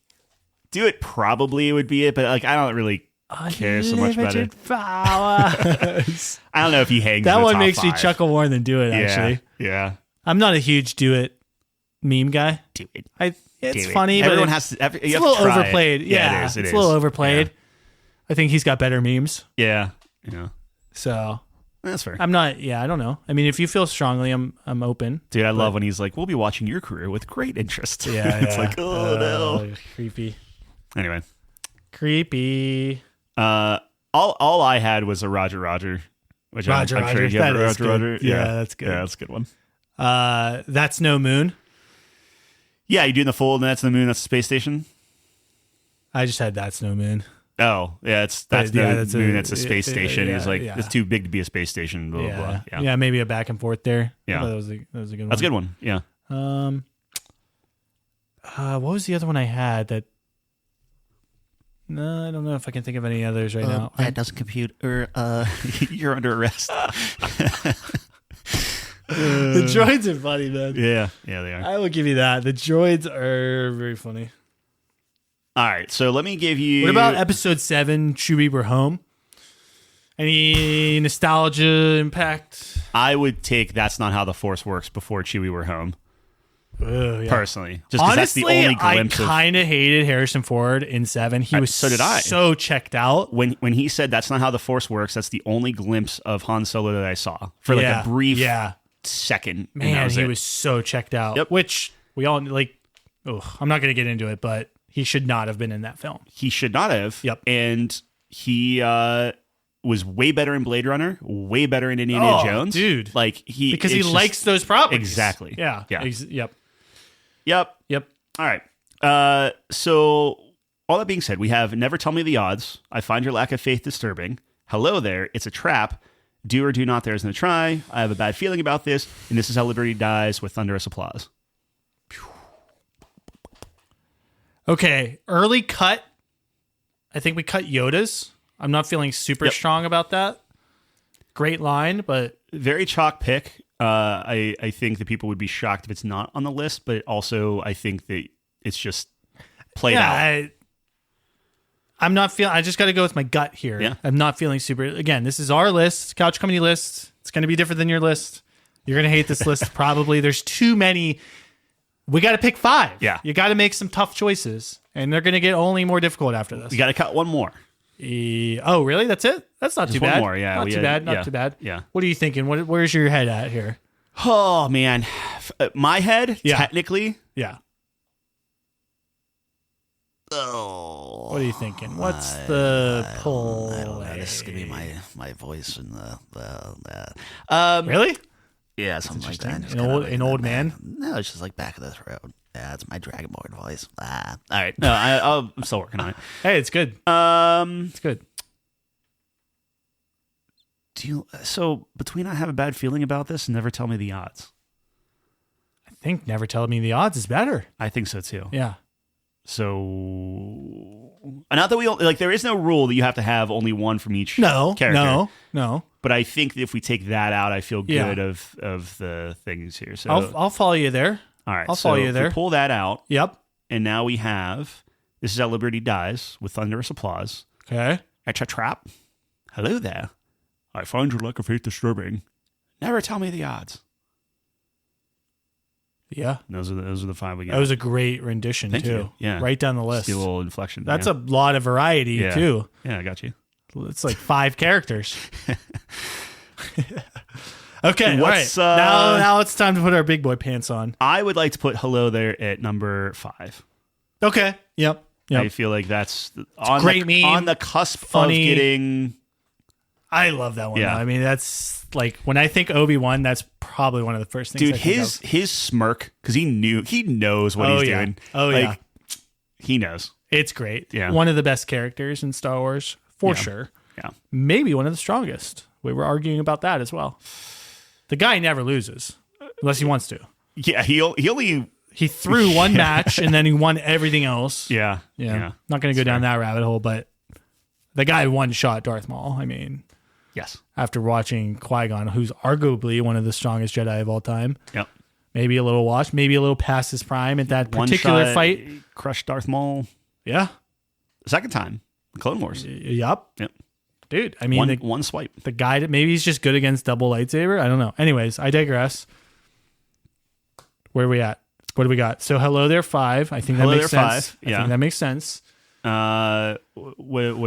do it probably would be it, but like I don't really care so much about it. Powers. I don't know if he hangs. That in the one top makes 5. me chuckle more than do it. Actually, yeah. I'm not a huge do it meme guy. Do it. It's funny, everyone but has to. It's a little overplayed. Yeah, it is. It's a little overplayed. Yeah. I think he's got better memes. Yeah. So that's fair. I'm not. Yeah, I don't know. I mean, if you feel strongly, I'm open. Dude, I love when he's like, "We'll be watching your career with great interest." Yeah, it's like, oh no, creepy. Anyway, creepy. All I had was a Roger, which I'm sure you have Roger. Yeah, that's good. Yeah, that's a good one. That's no moon. Yeah, you doing the full. That's the moon. That's the space station. I just had that's no moon. Oh, yeah, that's the moon. That's a space station. Yeah, He's like, yeah. it's too big to be a space station. Blah, blah, blah. Yeah, maybe a back and forth there. Yeah. That was a good one. That's a good one. Yeah. What was the other one I had that? No, I don't know if I can think of any others right now. That doesn't compute. Or you're under arrest. The droids are funny, man. Yeah, they are. I will give you that. The droids are very funny. All right, so let me give you. What about episode 7, Chewie We're Home? Any nostalgia impact? I would take That's Not How the Force Works before Chewie We're Home. Yeah. Personally, just because that's the only glimpse I kind of hated Harrison Ford in 7. He was so did I. So checked out. When he said that's not how the Force works, that's the only glimpse of Han Solo that I saw for like a brief second. Man, he was so checked out. Yep. Which we all like. I'm not going to get into it, but he should not have been in that film. He should not have. Yep. And he was way better in Blade Runner, way better in Indiana Jones, dude. Like because he likes those properties. Exactly. Yeah. Yep. Yep. All right. So all that being said, we have Never Tell Me the Odds. I find your lack of faith disturbing. Hello there. It's a trap. Do or do not. There isn't a try. I have a bad feeling about this. And This Is How Liberty Dies with thunderous applause. Okay. Early cut. I think we cut Yoda's. I'm not feeling super strong about that. Great line, but very chalk pick. I think that people would be shocked if it's not on the list, but also I think that it's just played out. I'm not feeling. I just got to go with my gut here. Yeah. I'm not feeling super. Again, this is our list, Couch Company list. It's going to be different than your list. You're going to hate this list probably. There's too many. We got to pick 5. Yeah, you got to make some tough choices, and they're going to get only more difficult after this. You got to cut one more. Oh, really? That's it? That's not too bad. One more, yeah. Not too bad. Not too bad. Yeah. What are you thinking? Where's your head at here? Oh, man. My head, technically. Yeah. Oh. What are you thinking? What's the pull? I don't know. This is going to be my voice in the really? Yeah, something like that. An old man? No, it's just like back of the throat. Yeah, it's my Dragonborn voice. All right. No, I'm still working on it. Hey, it's good. It's good. So between I have a bad feeling about this and Never Tell Me the Odds. I think Never Tell Me the Odds is better. I think so too. Yeah. So not that we like, there is no rule that you have to have only one from each character. No. But I think that if we take that out, I feel good of the things here. So I'll follow you there. All right, I'll follow you there. We pull that out. Yep. And now we have This Is How Liberty Dies with thunderous applause. Okay. Extra trap. Hello there. I find your lack of faith disturbing. Never Tell Me the Odds. Yeah. Those are the 5 we got. That was a great rendition Thank too. You. Yeah. Right down the list. Just a little inflection. That's a lot of variety too. Yeah, I got you. It's like 5 characters. Okay, all right. Now it's time to put our big boy pants on. I would like to put Hello There at number 5. Okay. Yep. I feel like that's great meme. On the cusp Funny. of getting. I love that one. Yeah. I mean, that's like when I think Obi-Wan, that's probably one of the first things. Dude, I think his smirk, because he knows what he's doing. Oh yeah, he knows. It's great. Yeah, one of the best characters in Star Wars for sure. Yeah, maybe one of the strongest. We were arguing about that as well. The guy never loses unless he wants to. Yeah, he threw one match and then he won everything else. Yeah. Not going to go down that rabbit hole, but the guy one-shot Darth Maul. I mean, yes. After watching Qui-Gon, who's arguably one of the strongest Jedi of all time. Yep. Maybe a little washed, maybe a little past his prime at that particular fight. Crushed Darth Maul. Yeah. The second time. Clone Wars. Yep. Dude, I mean, one swipe. The guy that maybe he's just good against double lightsaber. I don't know. Anyways, I digress. Where are we at? What do we got? So Hello There 5. I think that makes sense. 5. Yeah. I think that makes sense. What are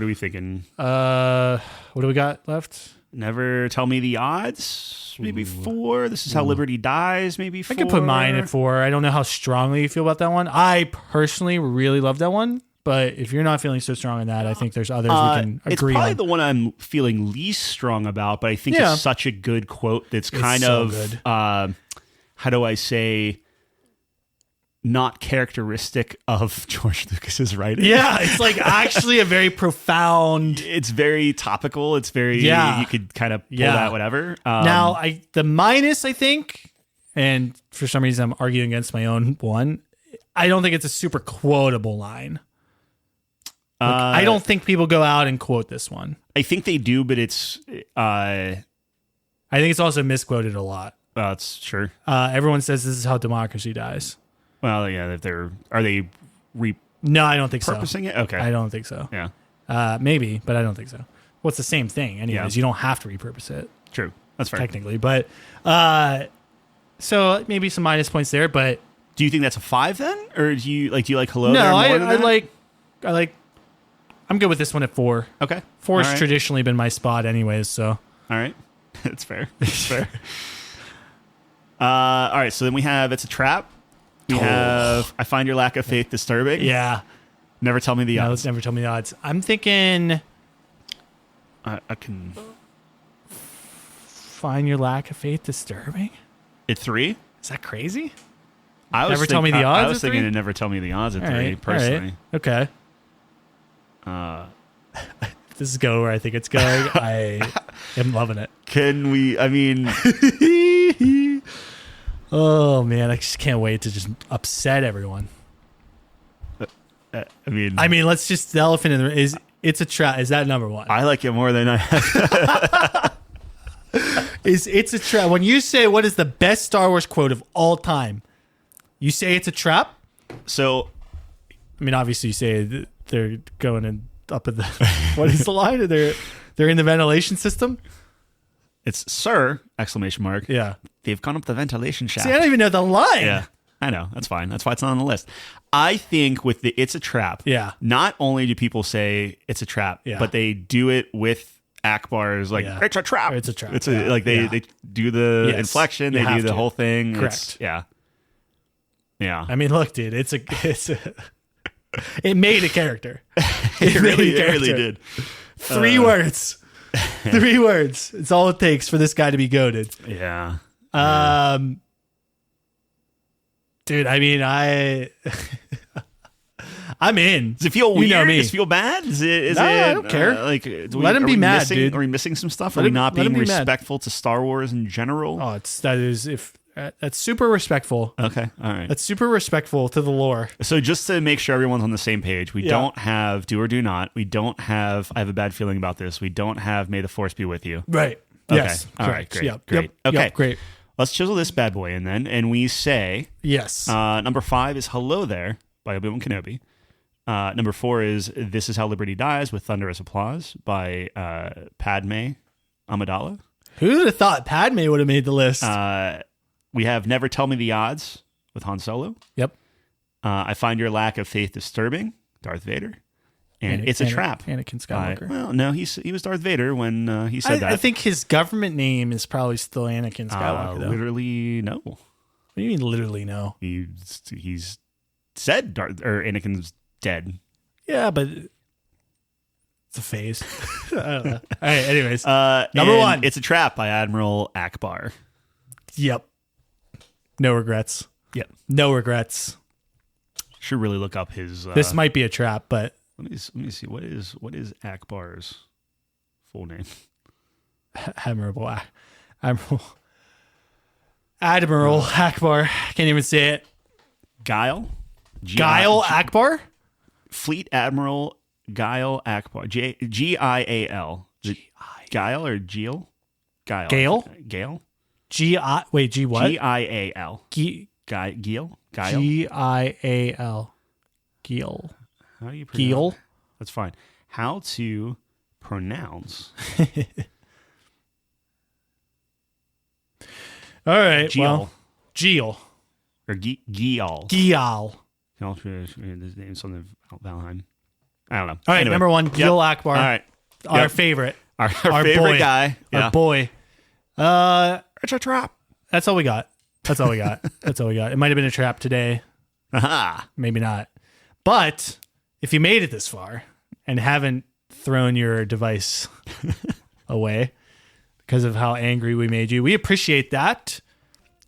we thinking? What do we got left? Never Tell Me the Odds. Maybe 4. This Is How Liberty Dies. Maybe 4. I could put mine at 4. I don't know how strongly you feel about that one. I personally really love that one. But if you're not feeling so strong on that, I think there's others we can agree on. It's probably the one I'm feeling least strong about, but I think it's such a good quote that's kind of, good. How do I say, not characteristic of George Lucas's writing. Yeah, it's like actually a very profound. It's very topical. It's very, you could kind of pull that, whatever. Now, the minus, I think, and for some reason I'm arguing against my own one, I don't think it's a super quotable line. I don't think people go out and quote this one. I think they do, but it's... I think it's also misquoted a lot. That's sure. Everyone says this is how democracy dies. Well, yeah, are they No, I don't think so. repurposing it? Okay. I don't think so. Yeah. Maybe, but I don't think so. Well, it's the same thing anyways. Yeah. You don't have to repurpose it. True. That's fair. Technically. But so maybe some minus points there, but Do you think that's a 5 then? Or do you like Hello no, There more I than that? like I'm good with this one at 4. Okay. 4 has All right. traditionally been my spot anyways, so All right. That's fair. That's fair. All right. So then we have It's a Trap. We have I Find Your Lack of Faith Disturbing. yeah. Never Tell Me the No, Odds. let's never tell me the odds. I'm thinking I can... Find Your Lack of Faith Disturbing. At 3? Is that crazy? I was Never Tell Me the I Odds was at thinking 3? to Never Tell Me the Odds at All 3, right, personally. all right. Okay. This is going where I think it's going. I am loving it. Can we... I mean... Oh man, I just can't wait to just upset everyone. I mean... Let's just the elephant in the room is It's a Trap. Is that number 1? I like it more than I... Is It's a Trap? When you say what is the best Star Wars quote of all time, you say it's a trap. So... Obviously you say they're going in up at the what is the line? They're in the ventilation system. It's Sir! Exclamation mark. Yeah. They've gone up the ventilation shaft. See, I don't even know the line. Yeah, I know. That's fine. That's why it's not on the list. I think with the It's a Trap, Yeah. not only do people say it's a trap, Yeah. but they do it with Akbar's like, Yeah. it's a trap. It's a trap. It's Yeah. like they, Yeah. they do the Yes. inflection, You they do have the to. whole thing. Correct. Yeah. Yeah. Look, dude, it's a it made a character. It really character. did. 3 words. 3 words. It's all it takes for this guy to be goated. Yeah. Dude, I'm in. Does it feel weird? You know me. Does it feel bad? Is it? No, I don't care. Let him be mad, missing, dude. Are we missing some stuff? Let Are we him- not let him being be mad. respectful to Star Wars in general? Oh, that's super respectful. Okay. All right. That's super respectful to the lore. So just to make sure everyone's on the same page, we Yeah. don't have Do or Do Not. We don't have I Have a Bad Feeling About This. We don't have May the Force Be With You. Right. Okay. Yes. All right. Correct. Great. Yep. Great. Yep. Okay. Yep. Great. Let's chisel this bad boy in then. And we say Yes. number 5 is Hello There by Obi-Wan Kenobi. Number 4 is This Is How Liberty Dies with Thunderous Applause by Padme Amidala. Who would have thought Padme would have made the list? We have Never Tell Me the Odds with Han Solo. Yep. I Find Your Lack of Faith Disturbing, Darth Vader. And It's a Trap. Anakin Skywalker. Well, no, he was Darth Vader when he said that. I think his government name is probably still Anakin Skywalker. Though. Literally, no. What do you mean literally no? He's said Anakin's dead. Yeah, but it's a phase. I don't know. All right, anyways. Number Number 1. It's a Trap by Admiral Akbar. Yep. No regrets. Yep. No regrets. Should really look up his. This might be a trap, but let me see. What is Akbar's full name? Admiral Akbar. Can't even say it. Guile. Guile Akbar? Fleet Admiral Guile Akbar. Gial. Guile or Gil? Guile. Gale? Gale. G what? Gial. Gil. Guile. Gial. Gil. How do you pronounce? Gil. That's fine. How to pronounce? All right. Gil. Well, Gil. Or Gial. Gial. His name something Valheim. I don't know. All right, Anyway. number 1, Gil Akbar. All right. Our Yep. favorite. Our favorite boy. guy. Yeah. Our boy. It's a trap. That's all we got. That's all we got. It might have been a trap today. Aha. Maybe not. But if you made it this far and haven't thrown your device away because of how angry we made you, we appreciate that.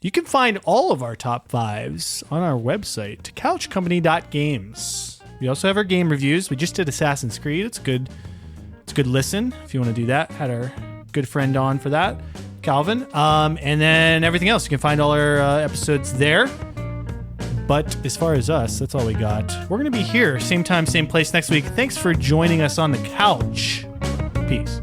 You can find all of our top 5s on our website, couchcompany.games. We also have our game reviews. We just did Assassin's Creed. It's good. It's a good listen if you want to do that. Had our good friend on for that, Calvin. And then everything else, you can find all our episodes there. But as far as us, that's all we got. We're going to be here, same time, same place next week. Thanks for joining us on the couch. Peace.